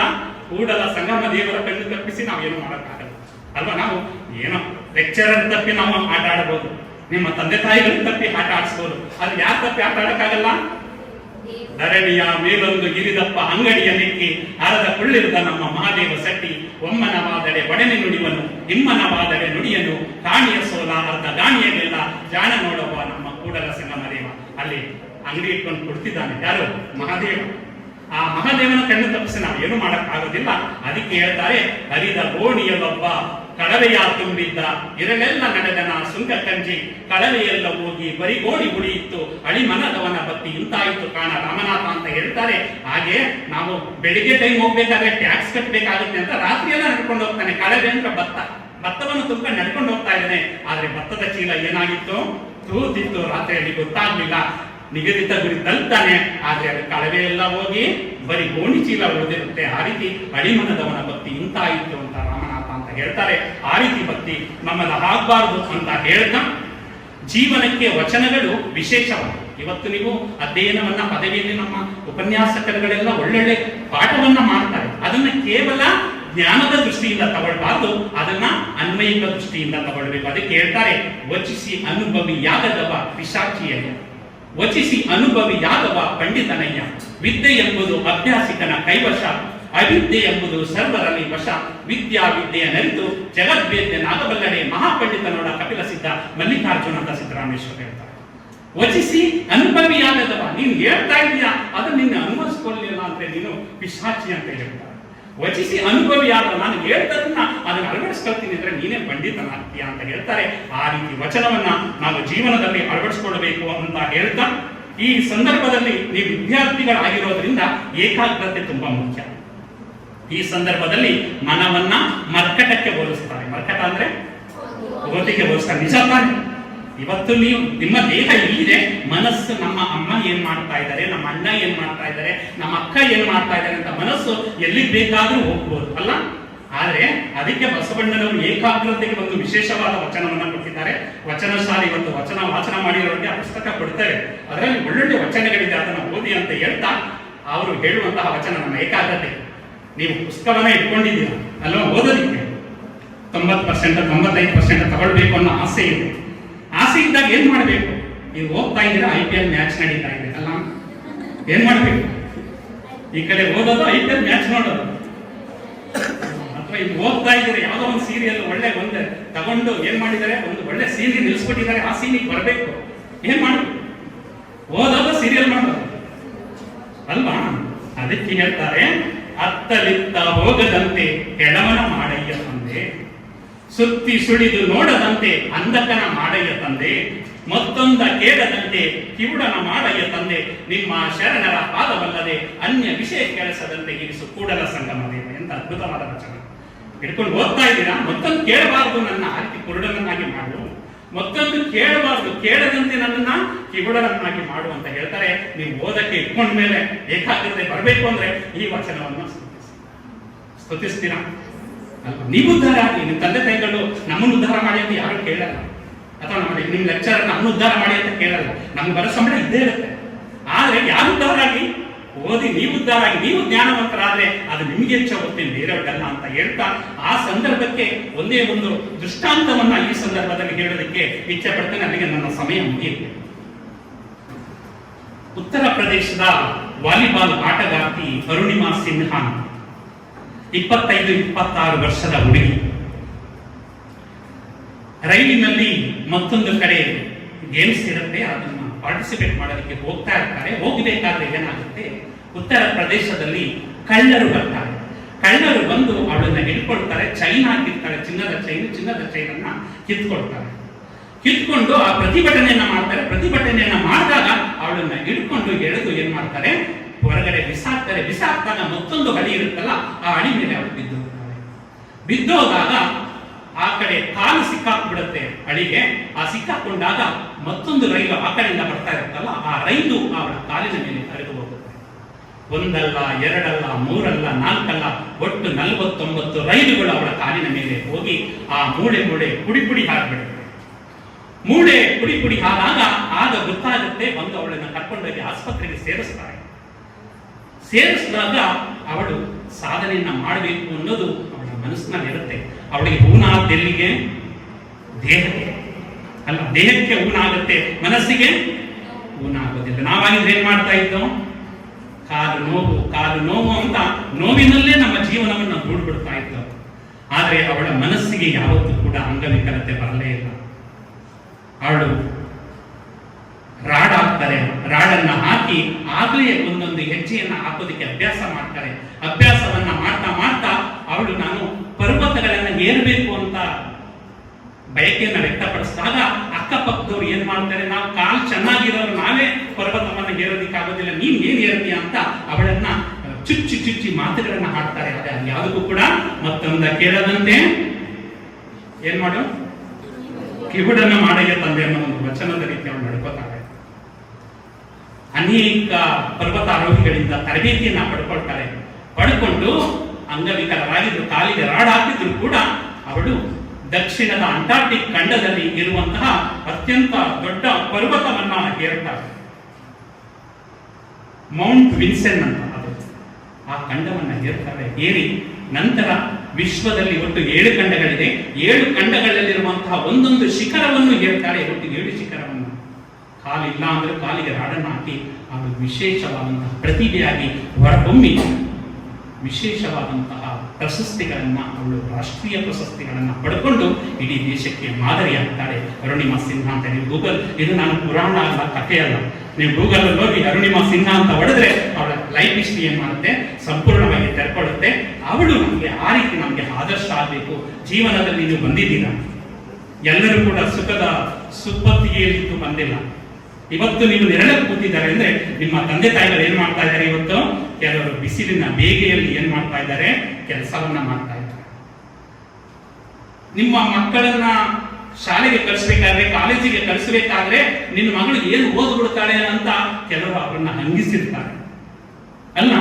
ಕೂಡಲ ಸಂಗಮ ದೇವರ ಕಣ್ಣು ತಪ್ಪಿಸಿ ನಾವೇನು ಮಾಡೋಕ್ಕಾಗಲ್ಲ ಅಲ್ವಾ? ನಾವು ಏನೋ ಲೆಕ್ಚರರ್ ತಪ್ಪಿ ನಾವು ಆಟ ಆಡಬಹುದು, ನಿಮ್ಮ ತಂದೆ ತಾಯಿಗಳು ತಪ್ಪಿ ಆಟ ಆಡಿಸ್ಬೋದು. ಅದು ಯಾರು ತಪ್ಪಿ ಆಟ ಆಡಕ್ಕಾಗಲ್ಲ? ಧರಣಿಯ ಮೇಲೊಂದು ಗಿರಿದಪ್ಪ ಅಂಗಡಿಯ ನೆಕ್ಕಿ ಅರದ ಕುಳ್ಳಿರುದ ನಮ್ಮ ಮಹಾದೇವ ಸಟ್ಟಿ, ಒಮ್ಮನವಾದಡೆ ಒಡನೆ ನುಡಿವನು, ನಿಮ್ಮನವಾದಡೆ ನುಡಿಯನು, ಕಾಣಿಯ ಸೋಲ ಅರ್ಧ ಗಾಣಿಯನ್ನೆಲ್ಲ ಜಾಣ ನೋಡುವ ನಮ್ಮ ಕೂಡಲ ಸಂಗಮ ದೇವ. ಅಲ್ಲಿ ಅಂಗಡಿ ಇಟ್ಕೊಂಡು ಕೊಡ್ತಿದ್ದಾನೆ ಯಾರು? ಮಹಾದೇವ. ಆ ಮಹಾದೇವನ ಕಣ್ಣು ತಪ್ಪಿಸಿ ನಾವು ಏನು ಮಾಡಕ್ ಆಗೋದಿಲ್ಲ. ಅದಕ್ಕೆ ಹೇಳ್ತಾರೆ, ಹರಿದ ಗೋಣಿಯಲ್ಲೊಬ್ಬ ಕಳವೆಯ ತುಂಬಿದ್ದ, ಇರಲೆಲ್ಲ ನಡೆದನ ಸುಂಕ ಕಂಜಿ, ಕಳವೆಯೆಲ್ಲ ಹೋಗಿ ಬರಿ ಗೋಣಿ ಉಳಿಯಿತ್ತು, ಅಳಿಮನದವನ ಬತ್ತಿ ಇಂತಾಯಿತು ಕಾಣ ರಾಮನಾಥ ಅಂತ ಹೇಳ್ತಾರೆ. ಹಾಗೆ ನಾವು ಬೆಳಿಗ್ಗೆ ಟೈಮ್ ಹೋಗ್ಬೇಕಾದ್ರೆ ಟ್ಯಾಕ್ಸ್ ಕಟ್ಟಬೇಕಾಗುತ್ತೆ ಅಂತ ರಾತ್ರಿ ಎಲ್ಲ ನಡ್ಕೊಂಡು ಹೋಗ್ತಾನೆ. ಕಳವೆ ಅಂದ್ರೆ ಭತ್ತವನ್ನು ತುಂಬ್ಕೊಂಡು ನಡ್ಕೊಂಡು ಹೋಗ್ತಾ ಇದ್ದಾನೆ. ಆದ್ರೆ ಭತ್ತದ ಚೀಲ ಏನಾಗಿತ್ತು? ತೂತಿತ್ತು. ರಾತ್ರಿಯಲ್ಲಿ ಗೊತ್ತಾಗ್ಲಿಲ್ಲ. ನಿಗದಿತ ಗುರಿ ತಲುಪ್ತಾನೆ, ಆದ್ರೆ ಅದು ಕಳವೆ ಎಲ್ಲ ಹೋಗಿ ಬರೀ ಗೋಣಿ ಚೀಲ ಉಳಿದಿರುತ್ತೆ. ಆ ರೀತಿ ಅಡಿಮನದವನ ಭಕ್ತಿ ಇಂತಾಯಿತು ಅಂತ ರಾಮನಾಥ ಅಂತ ಹೇಳ್ತಾರೆ. ಆ ರೀತಿ ಭಕ್ತಿ ನಮ್ಮಲ್ಲಿ ಆಗಬಾರದು ಅಂತ ಹೇಳ್ತಾ, ಜೀವನಕ್ಕೆ ವಚನಗಳು ವಿಶೇಷವಾಗಿ ಇವತ್ತು ನೀವು ಅಧ್ಯಯನವನ್ನ ಪದವಿಯಲ್ಲಿ ನಮ್ಮ ಉಪನ್ಯಾಸಕರುಗಳೆಲ್ಲ ಒಳ್ಳೊಳ್ಳೆ ಪಾಠವನ್ನ ಮಾಡ್ತಾರೆ. ಅದನ್ನ ಕೇವಲ ಜ್ಞಾನದ ದೃಷ್ಟಿಯಿಂದ ತಗೊಳ್ಬಾರ್ದು, ಅದನ್ನ ಅನ್ವಯಿಕ ದೃಷ್ಟಿಯಿಂದ ತಗೊಳ್ಬೇಕು. ಅದಕ್ಕೆ ಹೇಳ್ತಾರೆ, ವಚಿಸಿ ಅನುಭವಿಯಾಗದವ ಪಿಶಾಚಿಯಯ್ಯ, ವಚಿಸಿ ಅನುಭವಿಯಾಗವ ಪಂಡಿತನಯ್ಯ, ವಿದ್ಯೆ ಎಂಬುದು ಅಭ್ಯಾಸಿಕನ ಕೈವಶ, ಅವಿದ್ಯೆ ಎಂಬುದು ಸರ್ವರಲ್ಲಿ ವಶ, ವಿದ್ಯೆಯ ನರಿತು ಜಗದ್ವೇದ್ಯನಾಗಬಲ್ಲಡೆ ಮಹಾಪಂಡಿತನೋಡ ಕಪಿಲ ಸಿದ್ಧ ಮಲ್ಲಿಕಾರ್ಜುನ ಅಂತ ಸಿದ್ದರಾಮೇಶ್ವರ ಹೇಳ್ತಾರೆ. ವಚಿಸಿ ಅನುಭವಿಯಾಗದವ, ನೀನು ಹೇಳ್ತಾ ಇದೀಯಾ ಅದನ್ನ ನಿನ್ನ ಅನುಭವಿಸ್ಕೊಳ್ಳಿಲ್ಲ ಅಂದ್ರೆ ನೀನು ಪಿಶಾಚಿ ಅಂತ ಹೇಳ್ತಾರೆ. ವಚಿಸಿ ಅನುಭವಿಯಾದ, ನಾನು ಹೇಳ್ತದನ್ನ ಅದನ್ನ ಅಳವಡಿಸ್ಕೊಳ್ತೀನಿ ಅಂದ್ರೆ ನೀನೇ ಪಂಡಿತನಾಗ್ತೀಯ ಅಂತ ಹೇಳ್ತಾರೆ. ಆ ರೀತಿ ವಚನವನ್ನ ನಾವು ಜೀವನದಲ್ಲಿ ಅಳವಡಿಸ್ಕೊಳ್ಬೇಕು ಅಂತ ಹೇಳ್ತಾ, ಈ ಸಂದರ್ಭದಲ್ಲಿ ನೀವು ವಿದ್ಯಾರ್ಥಿಗಳಾಗಿರೋದ್ರಿಂದ ಏಕಾಗ್ರತೆ ತುಂಬಾ ಮುಖ್ಯ. ಈ ಸಂದರ್ಭದಲ್ಲಿ ಮನವನ್ನ ಮರ್ಕಟಕ್ಕೆ ಹೋಲಿಸ್ತಾರೆ. ಮರ್ಕಟ ಅಂದ್ರೆ ಓದಿಗೆ ಹೋಲಿಸ್ತಾರೆ. ನಿಜ ತಾನೆ? ಇವತ್ತು ನೀವು ನಿಮ್ಮ ದೇಹ ಇಲ್ಲಿದೆ, ಮನಸ್ಸು ನಮ್ಮ ಅಮ್ಮ ಏನ್ ಮಾಡ್ತಾ ಇದ್ದಾರೆ, ನಮ್ಮ ಅಣ್ಣ ಏನ್ ಮಾಡ್ತಾ ಇದ್ದಾರೆ, ನಮ್ಮ ಅಕ್ಕ ಏನ್ ಮಾಡ್ತಾ ಇದ್ದಾರೆ ಅಂತ ಮನಸ್ಸು ಎಲ್ಲಿಗೆ ಬೇಕಾದ್ರೂ ಹೋಗ್ಬೋದು ಅಲ್ಲ. ಆದ್ರೆ ಅದಕ್ಕೆ ಬಸವಣ್ಣನವರು ಏಕಾಗ್ರತೆಗೆ ಒಂದು ವಿಶೇಷವಾದ ವಚನವನ್ನ ಕೊಟ್ಟಿದ್ದಾರೆ. ವಚನಶಾಲಿ ಒಂದು ವಚನ ವಾಚನ ಮಾಡಿರೋರಿಗೆ ಆ ಪುಸ್ತಕ ಕೊಡ್ತಾರೆ. ಅದರಲ್ಲಿ ಒಳ್ಳೊಳ್ಳೆ ವಚನಗಳಿದೆ, ಅದನ್ನ ಓದಿ ಅಂತ ಹೇಳ್ತಾ ಅವರು ಹೇಳುವಂತಹ ವಚನ ನಮ್ಮ ಏಕಾಗ್ರತೆ. ನೀವು ಪುಸ್ತಕವನ್ನ ಇಟ್ಕೊಂಡಿದ್ದೀರ ಅಲ್ವಾ, ಓದೋದಿಕ್ಕೆ 90% 95% ತಗೊಳ್ಬೇಕು ಅನ್ನೋ ಆಸೆ ಇದೆ. ಆಸೆ ಇದ್ದಾಗ ಏನ್ ಮಾಡ್ಬೇಕು? ನೀವು ಹೋಗ್ತಾ ಇದ್ದೀರಾ, IPL ಮ್ಯಾಚ್ ನಡೀತಾ ಇದೆ ಅಲ್ಲ, ಏನ್ ಮಾಡ್ಬೇಕು? ಈ ಕಡೆ ಓದೋದು, IPL ಮ್ಯಾಚ್ ನೋಡೋದು. ಅಥವಾ ಈಗ ಹೋಗ್ತಾ ಇದ್ದೀರಾ, ಯಾವ್ದೋ ಒಂದು ಸೀರಿಯಲ್ ಒಳ್ಳೆ ಒಂದು ತಗೊಂಡು ಏನ್ ಮಾಡಿದ್ದಾರೆ, ಒಂದು ಒಳ್ಳೆ ಸೀನ್ ನಿಲ್ಸ್ಕೊಟ್ಟಿದ್ದಾರೆ, ಆ ಸೀನಿಗೆ ಬರಬೇಕು. ಏನ್ ಮಾಡ್ಬೇಕು? ಓದೋದು, ಸೀರಿಯಲ್ ಮಾಡೋದು ಅಲ್ವಾ? ಅದಕ್ಕೆ ಹೇಳ್ತಾರೆ, ಅತ್ತಲಿತ್ತ ಹೋಗದಂತೆ ಕೆಳವನ ಮಾಡಯ್ಯ ತಂದೆ, ಸುತ್ತಿ ಸುಳಿದು ನೋಡದಂತೆ ಅಂಧಕನ ಮಾಡಯ್ಯ ತಂದೆ, ಮತ್ತೊಂದ ಕೇಳದಂತೆ ಕಿವುಡನ ಮಾಡಯ್ಯ ತಂದೆ, ನಿಮ್ಮ ಶರಣರ ಪಾದವಲ್ಲದೆ ಅನ್ಯ ವಿಷಯ ಕೇಳಿಸದಂತೆ ಇರಿಸು ಕೂಡಲ ಸಂಗಮ ದೇವ. ಎಂತ ಅದ್ಭುತವಾದ ವಚನ ಹಿಡ್ಕೊಂಡು ಓದ್ತಾ ಇದ್ದೀರಾ. ಮತ್ತೊಂದು ಕೇಳಬಾರದು, ನನ್ನ ಆರ್ತಿ ಕುರುಡನನ್ನಾಗಿ ಮಾಡು, ಮತ್ತೊಂದು ಕೇಳಬಾರದು, ಕೇಳದಂತೆ ನನ್ನನ್ನ ಕಿವುಡನನ್ನಾಗಿ ಮಾಡು ಅಂತ ಹೇಳ್ತಾರೆ. ನೀವು ಓದಕ್ಕೆ ಇಟ್ಕೊಂಡ ಮೇಲೆ ಏಕಾಗ್ರತೆ ಬರಬೇಕು ಅಂದ್ರೆ ಈ ವಚನವನ್ನು ಸ್ತುತಿಸ್ತೀರಾ ಅಲ್ವಾ? ನೀವು ಉದ್ಧಾರ ಆಗಿ, ನಿಮ್ಮ ತಂದೆ ತಾಯಿಗಳು ನಮ್ಮನ್ನು ಉದ್ಧಾರ ಮಾಡಿ ಅಂತ ಯಾರು ಕೇಳಲ್ಲ, ಅಥವಾ ನಿಮ್ಮ ಲೆಕ್ಚರ್ ನಮ್ಮನ್ನು ಉದ್ಧಾರ ಮಾಡಿ ಅಂತ ಕೇಳಲ್ಲ. ನಮ್ಗೆ ಬರೋ ಸಂಬಳ ಇದ್ದೇ ಇರುತ್ತೆ. ಆದ್ರೆ ಯಾರು ಉದ್ಧಾರ ಆಗಿ ಓದಿ, ನೀವು ಉದ್ಧಾರ ಆಗಿ, ನೀವು ಜ್ಞಾನವಂತರಾದ್ರೆ ಅದು ನಿಮ್ಗೆ ಹೆಚ್ಚು ಹೋಗ್ತೀನಿ, ಬೇರೆಯವ್ರಿಗಲ್ಲ ಅಂತ ಹೇಳ್ತಾ ಆ ಸಂದರ್ಭಕ್ಕೆ ಒಂದೇ ಒಂದು ದೃಷ್ಟಾಂತವನ್ನ ಈ ಸಂದರ್ಭದಲ್ಲಿ ಹೇಳೋದಕ್ಕೆ ಇಚ್ಛೆ ಪಡ್ತೇನೆ. ಅಲ್ಲಿಗೆ ನನ್ನ ಸಮಯ ಮುಗಿಯುತ್ತೆ. ಉತ್ತರ ಪ್ರದೇಶದ ವಾಲಿಬಾಲ್ ಆಟಗಾರ್ತಿ ಅರುಣಿಮಾ ಸಿನ್ಹಾ 25-26 ವರ್ಷದ ಹುಡುಗಿ ರೈಲಿನಲ್ಲಿ ಮತ್ತೊಂದು ಕಡೆ ಗೇಮ್ಸ್ ಇರುತ್ತೆ, ಅದನ್ನ ಪಾರ್ಟಿಸಿಪೇಟ್ ಮಾಡೋದಕ್ಕೆ ಹೋಗ್ತಾ ಇರ್ತಾರೆ. ಹೋಗಬೇಕಾದ್ರೆ ಏನಾಗುತ್ತೆ, ಉತ್ತರ ಪ್ರದೇಶದಲ್ಲಿ ಕಳ್ಳರು ಬರ್ತಾರೆ. ಕಳ್ಳರು ಬಂದು ಅವಳನ್ನ ಹಿಡ್ಕೊಳ್ತಾರೆ. ಚೈನ್ ಹಾಕಿರ್ತಾರೆ, ಚಿನ್ನದ ಚೈನನ್ನ ಕಿತ್ಕೊಳ್ತಾರೆ. ಕಿತ್ಕೊಂಡು ಆ ಪ್ರತಿಭಟನೆಯನ್ನ ಮಾಡ್ತಾರೆ. ಪ್ರತಿಭಟನೆಯನ್ನ ಮಾಡಿದಾಗ ಅವಳನ್ನ ಹಿಡ್ಕೊಂಡು ಎಳೆದು ಏನ್ ಮಾಡ್ತಾರೆ, ಹೊರಗಡೆ ಬಿಸಾಕ್ತಾಗ ಮತ್ತೊಂದು ಹಳಿ ಇರುತ್ತಲ್ಲ, ಆ ಹಳಿ ಮೇಲೆ ಅವಳು ಬಿದ್ದೋದಾಗ ಆ ಕಡೆ ಕಾಲು ಸಿಕ್ಕಾಕ್ಬಿಡುತ್ತೆ ಹಳಿಗೆ. ಆ ಸಿಕ್ಕಾಕೊಂಡಾಗ ಮತ್ತೊಂದು ರೈಲು ಆ ಕಡೆಯಿಂದ ಬರ್ತಾ ಇರುತ್ತಲ್ಲ, ಆ ರೈಲು ಅವಳ ಕಾಲಿನ ಮೇಲೆ ಹರಿದು ಹೋಗುತ್ತೆ. ಒಂದಲ್ಲ, ಎರಡಲ್ಲ, ಮೂರಲ್ಲ, ನಾಲ್ಕಲ್ಲ, ಒಟ್ಟು 49 ರೈಲುಗಳು ಅವಳ ಕಾಲಿನ ಮೇಲೆ ಹೋಗಿ ಆ ಮೂಳೆ ಪುಡಿ ಹಾಕ್ಬಿಡುತ್ತೆ. ಮೂಳೆ ಪುಡಿ ಆದಾಗ ಆಗ ಗೊತ್ತಾಗುತ್ತೆ. ಬಂದು ಅವಳನ್ನು ಕರ್ಕೊಂಡೋಗಿ ಆಸ್ಪತ್ರೆಗೆ ಸೇರಿಸಿದಾಗ ಅವಳು ಸಾಧನೆಯನ್ನ ಮಾಡಬೇಕು ಅನ್ನೋದು ಅವಳ ಮನಸ್ಸಿನಲ್ಲಿ ಇರುತ್ತೆ. ಅವಳಿಗೆ ಊನಾದ್ದೆಲ್ಲಿಗೆ? ದೇಹಕ್ಕೆ ಅಲ್ಲ, ದೇಹಕ್ಕೆ ಊನಾಗುತ್ತೆ, ಮನಸ್ಸಿಗೆ ಊನಾಗೋದಿಲ್ಲ. ನಾವಾಗಿದ್ರೆ ಏನ್ ಮಾಡ್ತಾ ಇದ್ದೋ, ಕಾಲು ನೋವು ಅಂತ ನೋವಿನಲ್ಲೇ ನಮ್ಮ ಜೀವನವನ್ನು ದೂಡ್ಬಿಡ್ತಾ ಇದ್ದೋ. ಆದ್ರೆ ಅವಳ ಮನಸ್ಸಿಗೆ ಯಾವತ್ತೂ ಕೂಡ ಅಂಗವಿಕಲತೆ ಬರಲೇ ಇಲ್ಲ. ಅವಳು ರಾಡನ್ನ ಹಾಕಿ ಆಗಲೇ ಒಂದೊಂದು ಹೆಜ್ಜೆಯನ್ನ ಹಾಕೋದಕ್ಕೆ ಅಭ್ಯಾಸ ಮಾಡ್ತಾರೆ. ಅಭ್ಯಾಸವನ್ನ ಮಾಡ್ತಾ ಅವಳು ನಾನು ಪರ್ವತಗಳನ್ನ ಏರಬೇಕು ಅಂತ ಬಯಕೆಯನ್ನ ವ್ಯಕ್ತಪಡಿಸಿದಾಗ ಅಕ್ಕಪಕ್ಕದವ್ರು ಏನ್ ಮಾಡ್ತಾರೆ, ನಾವು ಕಾಲು ಚೆನ್ನಾಗಿರೋರು ನಾವೇ ಪರ್ವತವನ್ನ ಏರೋದಿಕ್ಕಾಗೋದಿಲ್ಲ, ನೀನ್ ಏನ್ ಏರ್ತೀಯ ಅಂತ ಅವಳನ್ನ ಚುಚ್ಚಿ ಮಾತುಗಳನ್ನ ಹಾಡ್ತಾರೆ. ಅದು ಯಾವುದಕ್ಕೂ ಕೂಡ ಮತ್ತೊಂದ ಕೇಳದಂತೆ ಏನ್ ಮಾಡು, ಕಿವುಡನ ಮಾಡಯ್ಯ ತಂದೆ ಅನ್ನೋ ಒಂದು ವಚನದ ರೀತಿ ಅವಳು ನಡ್ಕೋತಾಳೆ. ಅನೇಕ ಪರ್ವತಾರೋಹಿಗಳಿಂದ ತರಬೇತಿಯನ್ನ ಪಡ್ಕೊಂಡು ಅಂಗವಿಕಲರಾಗಿದ್ರು, ಕಾಲಿಗೆ ರಾಡ್ ಹಾಕಿದ್ರು ಕೂಡ ಅವಳು ದಕ್ಷಿಣದ ಅಂಟಾರ್ಟಿಕ್ ಖಂಡದಲ್ಲಿ ಇರುವಂತಹ ಅತ್ಯಂತ ದೊಡ್ಡ ಪರ್ವತವನ್ನ ಏರ್ತಾಳೆ. ಮೌಂಟ್ ವಿನ್ಸೆನ್ ಅಂತ ಅದು, ಆ ಖಂಡವನ್ನ ಏರಿ ನಂತರ ವಿಶ್ವದಲ್ಲಿ ಒಟ್ಟು 7 ಖಂಡಗಳಿದೆ. 7 ಖಂಡಗಳಲ್ಲಿರುವಂತಹ ಒಂದೊಂದು ಶಿಖರವನ್ನು ಏರ್ತಾಳೆ. ಒಟ್ಟು 7 ಶಿಖರವನ್ನು. ಕಾಲಿಲ್ಲ ಅಂದ್ರೆ ಕಾಲಿಗೆ ರಾಡನ್ನು ಹಾಕಿ ಅವಳು ವಿಶೇಷವಾದಂತಹ ಪ್ರತಿಭೆಯಾಗಿ ಹೊರಹೊಮ್ಮಿ ವಿಶೇಷವಾದಂತಹ ಪ್ರಶಸ್ತಿಗಳನ್ನ, ಅವಳು ರಾಷ್ಟ್ರೀಯ ಪ್ರಶಸ್ತಿಗಳನ್ನ ಪಡ್ಕೊಂಡು ಇಡೀ ದೇಶಕ್ಕೆ ಮಾದರಿಯಾಗ್ತಾಳೆ ಅರುಣಿಮಾ ಸಿನ್ಹಾ ಅಂತ. ನೀವು ಗೂಗಲ್, ಇದು ನಾನು ಪುರಾಣ ಅಲ್ಲ, ಕಥೆ ಅಲ್ಲ, ನೀವು ಗೂಗಲ್ ಅಲ್ಲಿ ಹೋಗಿ ಅರುಣಿಮಾ ಸಿನ್ಹಾ ಅಂತ ಹೊಡೆದ್ರೆ ಅವಳ ಲೈಫ್ ಹಿಸ್ಟ್ರಿ ಏನ್ ಮಾಡುತ್ತೆ, ಸಂಪೂರ್ಣವಾಗಿ ತೆರ್ಕೊಳ್ಳುತ್ತೆ. ಅವಳು ಆ ರೀತಿ ನಮ್ಗೆ ಆದರ್ಶ ಆಗಬೇಕು. ಜೀವನದಲ್ಲಿ ನೀವು ಬಂದಿದ್ದೀರಾ, ಎಲ್ಲರೂ ಕೂಡ ಸುಖದ ಸುಪ್ಪತ್ತಿಗೆಯಲ್ಲಿದ್ದು ಬಂದಿಲ್ಲ. ಇವತ್ತು ನೀವು ನೆರಳಲ್ಲಿ ಕೂತಿದ್ದಾರೆ ಅಂದ್ರೆ ನಿಮ್ಮ ತಂದೆ ತಾಯಿಗಳು ಏನ್ ಮಾಡ್ತಾ ಇದ್ದಾರೆ, ಇವತ್ತು ಕೆಲವರು ಬಿಸಿಲಿನ ಬೇಗೆಯಲ್ಲಿ ಏನ್ ಮಾಡ್ತಾ ಇದ್ದಾರೆ, ಕೆಲಸವನ್ನ ಮಾಡ್ತಾ ಇದ್ದಾರೆ. ನಿಮ್ಮ ಮಕ್ಕಳನ್ನ ಶಾಲೆಗೆ ಕಳಿಸ್ಬೇಕಾದ್ರೆ, ಕಾಲೇಜಿಗೆ ಕಳಿಸ್ಬೇಕಾದ್ರೆ ನಿನ್ನ ಮಗಳು ಏನು ಓದ್ಬಿಡ್ತಾಳೆ ಅಂತ ಕೆಲವರು ಅವರನ್ನ ಹಂಗಿಸಿರ್ತಾರೆ ಅಲ್ಲ,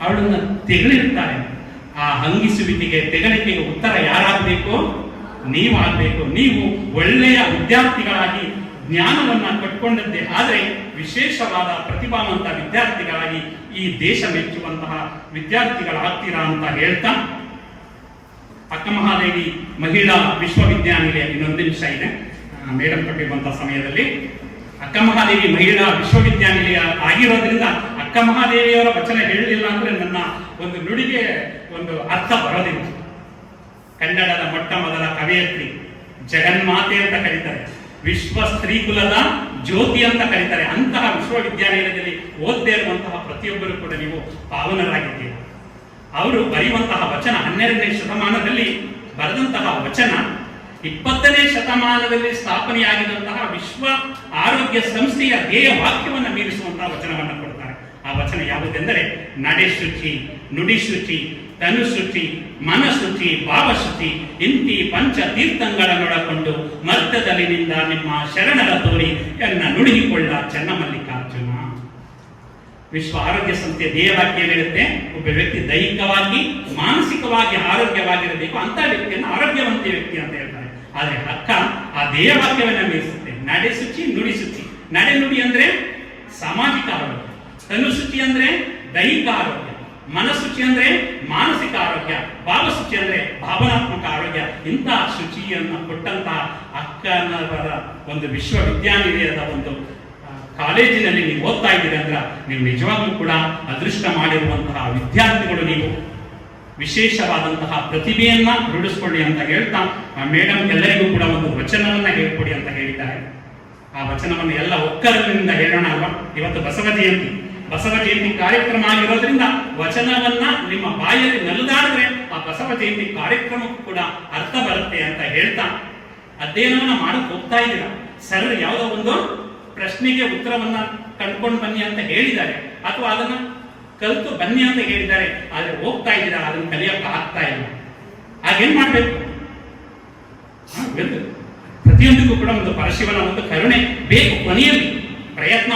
ಅವಳನ್ನ ತೆಗಳಿರ್ತಾರೆ. ಆ ಹಂಗಿಸುವಿಕೆಗೆ, ತೆಗಳಿಕೆಗೆ ಉತ್ತರ ಯಾರಾಗಬೇಕು? ನೀವಾಗಬೇಕು. ನೀವು ಒಳ್ಳೆಯ ವಿದ್ಯಾರ್ಥಿಗಳಾಗಿ ಜ್ಞಾನವನ್ನ ಕಟ್ಕೊಂಡದ್ದೇ ಆದ್ರೆ ವಿಶೇಷವಾದ ಪ್ರತಿಭಾವಂತ ವಿದ್ಯಾರ್ಥಿಗಳಾಗಿ ಈ ದೇಶ ಮೆಚ್ಚುವಂತಹ ವಿದ್ಯಾರ್ಥಿಗಳಾಗ್ತೀರಾ ಅಂತ ಹೇಳ್ತಾ, ಅಕ್ಕಮಹಾದೇವಿ ಮಹಿಳಾ ವಿಶ್ವವಿದ್ಯಾನಿಲಯ, ಇನ್ನೊಂದು ನಿಮಿಷ ಇದೆ ಮೇಡಮ್ ಕೊಟ್ಟಿರುವಂತಹ ಸಮಯದಲ್ಲಿ, ಅಕ್ಕಮಹಾದೇವಿ ಮಹಿಳಾ ವಿಶ್ವವಿದ್ಯಾನಿಲಯ ಆಗಿರೋದ್ರಿಂದ ಅಕ್ಕಮಹಾದೇವಿಯವರ ವಚನ ಹೇಳಲಿಲ್ಲ ಅಂದ್ರೆ ನನ್ನ ಒಂದು ನುಡಿಗೆ ಒಂದು ಅರ್ಥ ಬರೋದಿಲ್ಲ. ಕನ್ನಡದ ಮೊಟ್ಟ ಮೊದಲ ಕವಯತ್ರಿ, ಜಗನ್ಮಾತೆ ಅಂತ ಕರೀತಾರೆ, ವಿಶ್ವ ಸ್ತ್ರೀ ಕುಲದ ಜ್ಯೋತಿ ಅಂತ ಕರೀತಾರೆ. ಅಂತಹ ವಿಶ್ವವಿದ್ಯಾನಿಲಯದಲ್ಲಿ ಓದ್ದೇ ಇರುವಂತಹ ಪ್ರತಿಯೊಬ್ಬರು ಕೂಡ ನೀವು ಪಾವನರಾಗಿದ್ದೀರಿ. ಅವರು ಬರೆಯುವಂತಹ ವಚನ 12ನೇ ಶತಮಾನದಲ್ಲಿ ಬರೆದಂತಹ ವಚನ 20ನೇ ಶತಮಾನದಲ್ಲಿ ಸ್ಥಾಪನೆಯಾಗಿರುವಂತಹ ವಿಶ್ವ ಆರೋಗ್ಯ ಸಂಸ್ಥೆಯ ಧ್ಯೇಯ ವಾಕ್ಯವನ್ನು ಮೀರಿಸುವಂತಹ ವಚನವನ್ನು ಕೊಡ್ತಾರೆ. ಆ ವಚನ ಯಾವುದೆಂದರೆ, ನಡೆ ಶುಚಿ, ನುಡಿ ಶುಚಿ, ತನು ಶುಚಿ, ಮನಶುಚಿ, ಭಾವಶುಚಿ ಇಂತಿ ಪಂಚ ತೀರ್ಥಂಗಳನ್ನೊಳಕೊಂಡು ಮರ್ತ್ಯದಲ್ಲಿನಿಂದ ನಿಮ್ಮ ಶರಣರ ತೋರಿ ಎನ್ನ ನುಡಿಕೊಳ್ಳ ಚೆನ್ನಮಲ್ಲಿಕಾರ್ಜುನ. ವಿಶ್ವ ಆರೋಗ್ಯ ಸಂಸ್ಥೆಯ ಧ್ಯೇಯವಾಕ್ಯ ಏನಿರುತ್ತೆ, ಒಬ್ಬ ವ್ಯಕ್ತಿ ದೈಹಿಕವಾಗಿ ಮಾನಸಿಕವಾಗಿ ಆರೋಗ್ಯವಾಗಿರಬೇಕು, ಅಂತ ವ್ಯಕ್ತಿಯನ್ನು ಆರೋಗ್ಯವಂತ ವ್ಯಕ್ತಿ ಅಂತ ಹೇಳ್ತಾರೆ. ಆದ್ರೆ ಅಕ್ಕ ಆ ಧ್ಯೇಯವಾಕ್ಯವನ್ನ ಮೀರಿಸುತ್ತೆ. ನಡೆ ಶುಚಿ, ನುಡಿ ಶುಚಿ. ನಡೆ ನುಡಿ ಅಂದ್ರೆ ಸಾಮಾಜಿಕ ಆರೋಗ್ಯ, ತನು ಶುಚಿ ಅಂದ್ರೆ ದೈಹಿಕ ಆರೋಗ್ಯ, ಮನಶುಚಿ ಅಂದ್ರೆ ಮಾನಸಿಕ ಆರೋಗ್ಯ, ಭಾವಶುಚಿ ಅಂದ್ರೆ ಭಾವನಾತ್ಮಕ ಆರೋಗ್ಯ. ಇಂತಹ ಶುಚಿಯನ್ನು ಕೊಟ್ಟಂತಹ ಅಕ್ಕನವರ ಒಂದು ವಿಶ್ವವಿದ್ಯಾನಿಲಯದ ಒಂದು ಕಾಲೇಜಿನಲ್ಲಿ ನೀವು ಓದ್ತಾ ಇದ್ದೀರಿ ಅಂದ್ರೆ ನೀವು ನಿಜವಾಗ್ಲೂ ಕೂಡ ಅದೃಷ್ಟ ಮಾಡಿರುವಂತಹ ವಿದ್ಯಾರ್ಥಿಗಳು. ನೀವು ವಿಶೇಷವಾದಂತಹ ಪ್ರತಿಭೆಯನ್ನ ರೂಢಿಸ್ಕೊಳ್ಳಿ ಅಂತ ಹೇಳ್ತಾ ಮೇಡಮ್ ಎಲ್ಲರಿಗೂ ಕೂಡ ಒಂದು ವಚನವನ್ನ ಹೇಳ್ಕೊಡಿ ಅಂತ ಹೇಳಿದ್ದಾರೆ. ಆ ವಚನವನ್ನು ಎಲ್ಲ ಒಕ್ಕಲಿನಿಂದ ಹೇಳೋಣ ಅಲ್ವಾ. ಇವತ್ತು ಬಸವ ಜಯಂತಿ ಕಾರ್ಯಕ್ರಮ ಆಗಿರೋದ್ರಿಂದ ವಚನವನ್ನ ನಿಮ್ಮ ಬಾಯಲ್ಲಿ ನಲಿದಾಡಿದ್ರೆ ಆ ಬಸವ ಜಯಂತಿ ಕಾರ್ಯಕ್ರಮಕ್ಕೂ ಕೂಡ ಅರ್ಥ ಬರುತ್ತೆ ಅಂತ ಹೇಳ್ತಾ ಅಧ್ಯಯನವನ್ನ ಮಾಡಕ್ ಹೋಗ್ತಾ ಇದ್ದೀರಾ. ಸರ್ ಯಾವುದೋ ಒಂದು ಪ್ರಶ್ನೆಗೆ ಉತ್ತರವನ್ನ ಕಂಡುಕೊಂಡು ಬನ್ನಿ ಅಂತ ಹೇಳಿದ್ದಾರೆ, ಅಥವಾ ಅದನ್ನ ಕಲಿತು ಬನ್ನಿ ಅಂತ ಹೇಳಿದ್ದಾರೆ. ಆದ್ರೆ ಹೋಗ್ತಾ ಇದ್ದೀರಾ, ಅದನ್ನ ಕಲಿಯಕ್ಕೆ ಆಗ್ತಾ ಇಲ್ಲ. ಹಾಗೇನ್ ಮಾಡ್ಬೇಕು? ಪ್ರತಿಯೊಂದಕ್ಕೂ ಕೂಡ ಒಂದು ಪರಶಿವನ ಒಂದು ಕರುಣೆ ಬೇಕು. ಕೊನೆಯಲ್ಲಿ ಪ್ರಯತ್ನ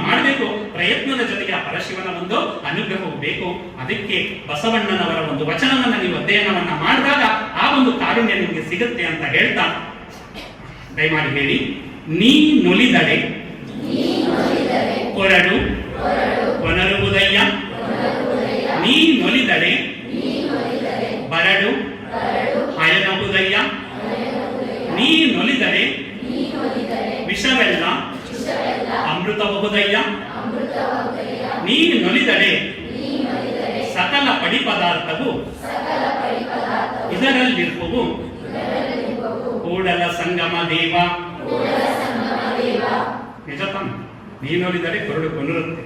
ಮಾಡಬೇಕು. ಪ್ರಯತ್ನದ ಜೊತೆಗೆ ಆ ಪರಶಿವನ ಒಂದು ಅನುಗ್ರಹವು ಬೇಕು. ಅದಕ್ಕೆ ಬಸವಣ್ಣನವರ ಒಂದು ವಚನವನ್ನ ನೀವು ಅಧ್ಯಯನವನ್ನ ಮಾಡಿದಾಗ ಆ ಒಂದು ಕಾರುಣ್ಯ ನಿಮಗೆ ಸಿಗುತ್ತೆ ಅಂತ ಹೇಳ್ತಾ ದಯಮಾಡಿ ಹೇಳಿ. ನೀ ನೊಲಿದಡೆ ಕೊರಡು ಕೊನರುವುದಯ್ಯ, ನೀ ನೊಲಿದಡೆ ಬರಡು ಹಾಯನವುದಯ್ಯ, ನೀ ನೊಲಿದಡೆ ವಿಷವೆಲ್ಲ ಅಮೃತಬಹುದಯ್ಯ, ನೀ ನೊಲಿದಡೆ ಸಕಲ ಪಡಿ ಪದಾರ್ಥವು ಇದರಲ್ಲಿರುವವು ಕೂಡಲ ಸಂಗಮ ದೇವ. ನಿಜ ತಾನೆ? ನೀ ನೋಡಿದರೆ ಕೊರಡು ಕೊನಿರುತ್ತೆ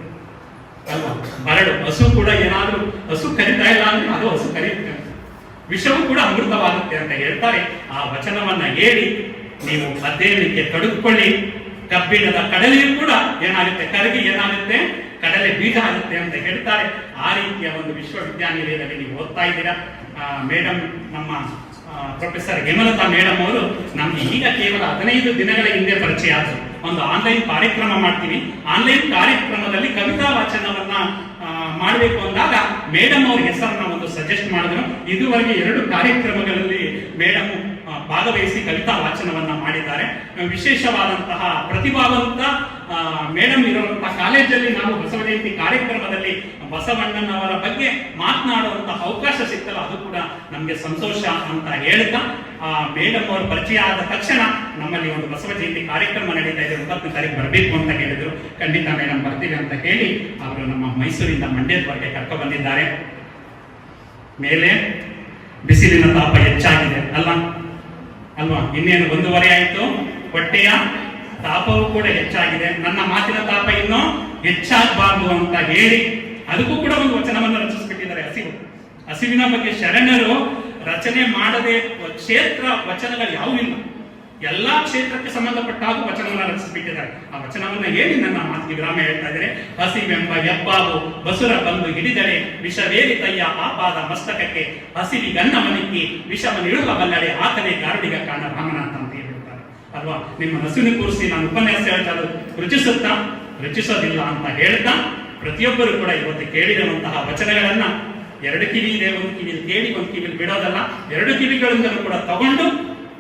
ಅಲ್ವಾ. ಬರಡು ಹಸು ಕೂಡ ಏನಾದ್ರೂ ಹಸು ಕರಿತಾ ಇಲ್ಲ ಅಂದ್ರೆ ಅದು ಹಸು ಕರೆಯುತ್ತೆ, ವಿಷವೂ ಕೂಡ ಅಮೃತವಾಗುತ್ತೆ ಅಂತ ಹೇಳ್ತಾರೆ. ಆ ವಚನವನ್ನ ಹೇಳಿ ನೀವು ಅಧ್ಯಯನಕ್ಕೆ ತೊಡಗಿಕೊಳ್ಳಿ. ಕಬ್ಬಿಣದ ಕಡಲೆಯೂ ಕೂಡ ಏನಾಗುತ್ತೆ, ಕರಗಿ ಏನಾಗುತ್ತೆ, ಕಡಲೆ ಬೀಜ ಆಗುತ್ತೆ ಅಂತ ಹೇಳ್ತಾರೆ. ಆ ರೀತಿಯ ಒಂದು ವಿಶ್ವವಿದ್ಯಾನಿಲಯದಲ್ಲಿ ನೀವು ಓದ್ತಾ ಇದ್ದೀರಾ. ಮೇಡಮ್, ನಮ್ಮ ಪ್ರೊಫೆಸರ್ ಹೇಮಲತಾ ಮೇಡಮ್ ಅವರು ನಮ್ಗೆ ಈಗ ಕೇವಲ 15 ದಿನಗಳ ಹಿಂದೆ ಪರಿಚಯ ಆದ್ರು. ಒಂದು ಆನ್ಲೈನ್ ಕಾರ್ಯಕ್ರಮ ಮಾಡ್ತೀವಿ, ಆನ್ಲೈನ್ ಕಾರ್ಯಕ್ರಮದಲ್ಲಿ ಕವಿತಾ ವಾಚನವನ್ನ ಮಾಡಬೇಕು ಅಂದಾಗ ಮೇಡಮ್ ಅವ್ರ ಹೆಸರನ್ನ ಒಂದು ಸಜೆಸ್ಟ್ ಮಾಡಿದ್ರು. ಇದುವರೆಗೆ 2 ಕಾರ್ಯಕ್ರಮಗಳಲ್ಲಿ ಮೇಡಮ್ ಭಾಗವಹಿಸಿ ಕವಿತಾ ವಾಚನವನ್ನ ಮಾಡಿದ್ದಾರೆ. ವಿಶೇಷವಾದಂತಹ ಪ್ರತಿಭಾವಂತ ಮೇಡಮ್ ಇರುವಂತಹ ಕಾಲೇಜಲ್ಲಿ ನಾವು ಬಸವ ಜಯಂತಿ ಕಾರ್ಯಕ್ರಮದಲ್ಲಿ ಬಸವಣ್ಣನವರ ಬಗ್ಗೆ ಮಾತನಾಡುವಂತಹ ಅವಕಾಶ ಸಿಗ್ತಲ್ಲ, ಅದು ಕೂಡ ನಮಗೆ ಸಂತೋಷ ಅಂತ ಹೇಳ್ತಾ ಮೇಡಮ್ ಅವರು ಪರಿಚಯ ಆದ ತಕ್ಷಣ ನಮ್ಮಲ್ಲಿ ಒಂದು ಬಸವ ಜಯಂತಿ ಕಾರ್ಯಕ್ರಮ ನಡೀತಾ ಇದೆ, 9ನೇ ತಾರೀಕು ಬರಬೇಕು ಅಂತ ಹೇಳಿದ್ರು. ಖಂಡಿತ ಮೇಡಮ್ ಬರ್ತೀವಿ ಅಂತ ಹೇಳಿ ಅವರು ನಮ್ಮ ಮೈಸೂರಿಂದ ಮಂಡ್ಯದವರೆಗೆ ಕರ್ಕೊಂಡು ಬಂದಿದ್ದಾರೆ. ಮೇಲೆ ಬಿಸಿಲಿನ ತಾಪ ಹೆಚ್ಚಾಗಿದೆ ಅಲ್ವಾ. ಇನ್ನೇನು 1:30 ಆಯ್ತು, ಹೊಟ್ಟೆಯ ತಾಪವೂ ಕೂಡ ಹೆಚ್ಚಾಗಿದೆ. ನನ್ನ ಮಾತಿನ ತಾಪ ಇನ್ನೂ ಹೆಚ್ಚಾಗಬಾರ್ದು ಅಂತ ಹೇಳಿ ಅದಕ್ಕೂ ಕೂಡ ಒಂದು ವಚನವನ್ನು ರಚಿಸಿಬಿಟ್ಟಿದ್ದಾರೆ. ಹಸಿವಿನ ಬಗ್ಗೆ ಶರಣರು ರಚನೆ ಮಾಡದೆ ಕ್ಷೇತ್ರ ವಚನಗಳು ಯಾವುವು ಇಲ್ಲ. ಎಲ್ಲಾ ಕ್ಷೇತ್ರಕ್ಕೆ ಸಂಬಂಧಪಟ್ಟ ಹಾಗೂ ವಚನವನ್ನು ರಚಿಸಿಬಿಟ್ಟಿದ್ದಾರೆ. ಆ ವಚನವನ್ನ ಹೇಳಿ ನನ್ನ ಮಾತಿಗೆ ವಿರಾಮ ಹೇಳ್ತಾ ಇದ್ದಾರೆ. ಹಸಿವೆಂಬ ಹೆಬ್ಬಾವು ಬಸುರ ಬಂದು ಹಿಡಿದರೆ ವಿಷವೇರಿತಯ್ಯ ಆಪಾದ ಮಸ್ತಕಕ್ಕೆ, ಹಸಿವಿಗನ್ನ ಮನಿಕ್ಕಿ ವಿಷವನ್ನಿಡುವ ಬಲ್ಲಡೆ ಆತನೇ ಗಾರುಡಿಗ ಕಾಣ ರಾಮನಾಥ ಅಂತ ಹೇಳ್ತಾರೆ ಅಲ್ವಾ. ನಿಮ್ಮ ಹಸುವಿನ ಕೂರಿಸಿ ನಾನು ಉಪನ್ಯಾಸ ಹೇಳ್ತಾ ರುಚಿಸೋದಿಲ್ಲ ಅಂತ ಹೇಳ್ತಾ ಪ್ರತಿಯೊಬ್ಬರು ಕೂಡ ಇವತ್ತು ಕೇಳಿರುವಂತಹ ವಚನಗಳನ್ನ 2 ಕಿವಿ ಇದೆ, ಒಂದು ಕಿವಿಯಲ್ಲಿ ಕೇಳಿ ಒಂದು ಕಿವಿಯಲ್ಲಿ ಬಿಡೋದಲ್ಲ, 2 ಕಿವಿಗಳಿಂದಲೂ ಕೂಡ ತಗೊಂಡು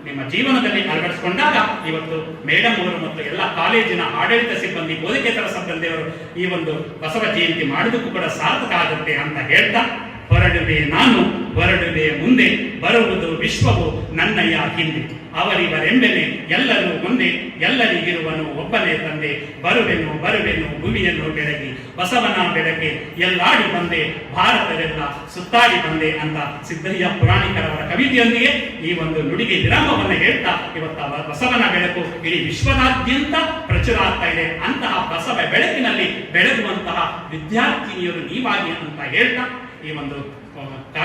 ನಿಮ್ಮ ಜೀವನದಲ್ಲಿ ಅಳವಡಿಸಿಕೊಂಡಾಗ ಇವತ್ತು ಮೇಡಮ್ ಅವರು ಮತ್ತು ಎಲ್ಲ ಕಾಲೇಜಿನ ಆಡಳಿತ ಸಿಬ್ಬಂದಿ, ಬೋಧಕೇತರ ಸಿಬ್ಬಂದಿಯವರು ಈ ಒಂದು ಬಸವ ಜಯಂತಿ ಮಾಡೋದಕ್ಕೂ ಕೂಡ ಸಾರ್ಥಕ ಆಗುತ್ತೆ ಅಂತ ಹೇಳ್ತಾ, ಹೊರಡುವೆ ನಾನು ಹೊರಡುವೆ ಮುಂದೆ, ಬರುವುದು ವಿಶ್ವವು ನನ್ನಯ್ಯ ಹಿಂದೆ, ಅವರಿವರೆಂಬೆನೆ ಎಲ್ಲರೂ ಮುಂದೆ, ಎಲ್ಲರಿಗಿರುವನು ಒಬ್ಬನೇ ತಂದೆ, ಬರುವೆನು ಭೂಮಿಯನ್ನು ಬೆಳಗಿ, ಬಸವನ ಬೆಳಗ್ಗೆ ಎಲ್ಲಾಡಿ ಬಂದೆ, ಭಾರತವೆಲ್ಲ ಸುತ್ತಾಡಿ ಬಂದೆ ಅಂತ ಸಿದ್ದಯ್ಯ ಪುರಾಣಿಕರವರ ಕವಿತೆಯೊಂದಿಗೆ ಈ ಒಂದು ನುಡಿಗೆ ವಿರಾಮವನ್ನು ಹೇಳ್ತಾ ಇವತ್ತು ಬಸವನ ಬೆಳಕು ಇಡೀ ವಿಶ್ವದಾದ್ಯಂತ ಪ್ರಚುರ ಆಗ್ತಾ ಇದೆ. ಅಂತಹ ಬಸವ ಬೆಳಕಿನಲ್ಲಿ ಬೆಳಗುವಂತಹ ವಿದ್ಯಾರ್ಥಿನಿಯರು ನೀವಾಗಿ ಅಂತ ಹೇಳ್ತಾ ಈ ಒಂದು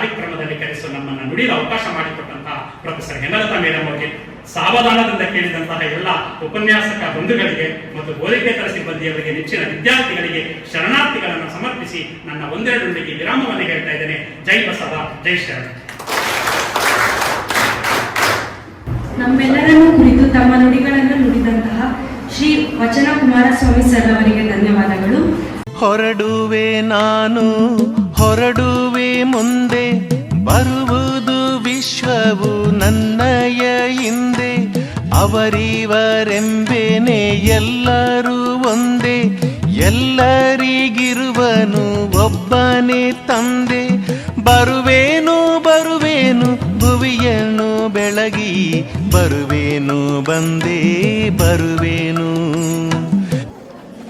ಕಾರ್ಯಕ್ರಮದಲ್ಲಿ ಕರೆಸು ನಮ್ಮನ್ನು ನುಡಿಯಲು ಅವಕಾಶ ಮಾಡಿಕೊಟ್ಟಂತಹ ಪ್ರೊಫೆಸರ್ ಹೇಮಲತಾ ಮೇಡಮ್ ಅವರಿಗೆ, ಸಾವಧಾನದಿಂದ ಕೇಳಿದಂತಹ ಎಲ್ಲ ಉಪನ್ಯಾಸಕ ಬಂಧುಗಳಿಗೆ ಮತ್ತು ಬೋಧಕೇತರ ಸಿಬ್ಬಂದಿಯವರಿಗೆ, ನೆಚ್ಚಿನ ವಿದ್ಯಾರ್ಥಿಗಳಿಗೆ ಶರಣಾರ್ಥಿಗಳನ್ನು ಸಮರ್ಪಿಸಿ ನನ್ನ ಒಂದೆರಡು ನುಡಿಗೆ ವಿರಾಮವನ್ನು ಹೇಳ್ತಾ ಇದ್ದೇನೆ. ಜೈ ಬಸವ, ಜೈ ಶರಣ. ನಮ್ಮೆಲ್ಲರನ್ನು ಕುರಿತು ತಮ್ಮ ನುಡಿಗಳನ್ನು ನುಡಿದಂತಹ ಶ್ರೀ ವಚನ ಕುಮಾರಸ್ವಾಮಿ ಸರ್ ಅವರಿಗೆ ಧನ್ಯವಾದಗಳು. ಹೊರಡುವೆ ನಾನು, ಹೊರಡುವೆ ಮುಂದೆ, ಬರುವುದು ವಿಶ್ವವು ನನ್ನಯ ಹಿಂದೆ. ಅವರಿವರೆಂಬೇನೆ ಎಲ್ಲರೂ ಒಂದೇ, ಎಲ್ಲರಿಗಿರುವನು ಒಬ್ಬನೇ ತಂದೆ. ಬರುವೇನು ಬರುವೇನು ಭುವಿಯನ್ನು ಬೆಳಗಿ, ಬರುವೇನು ಬಂದೇ ಬರುವೇನು.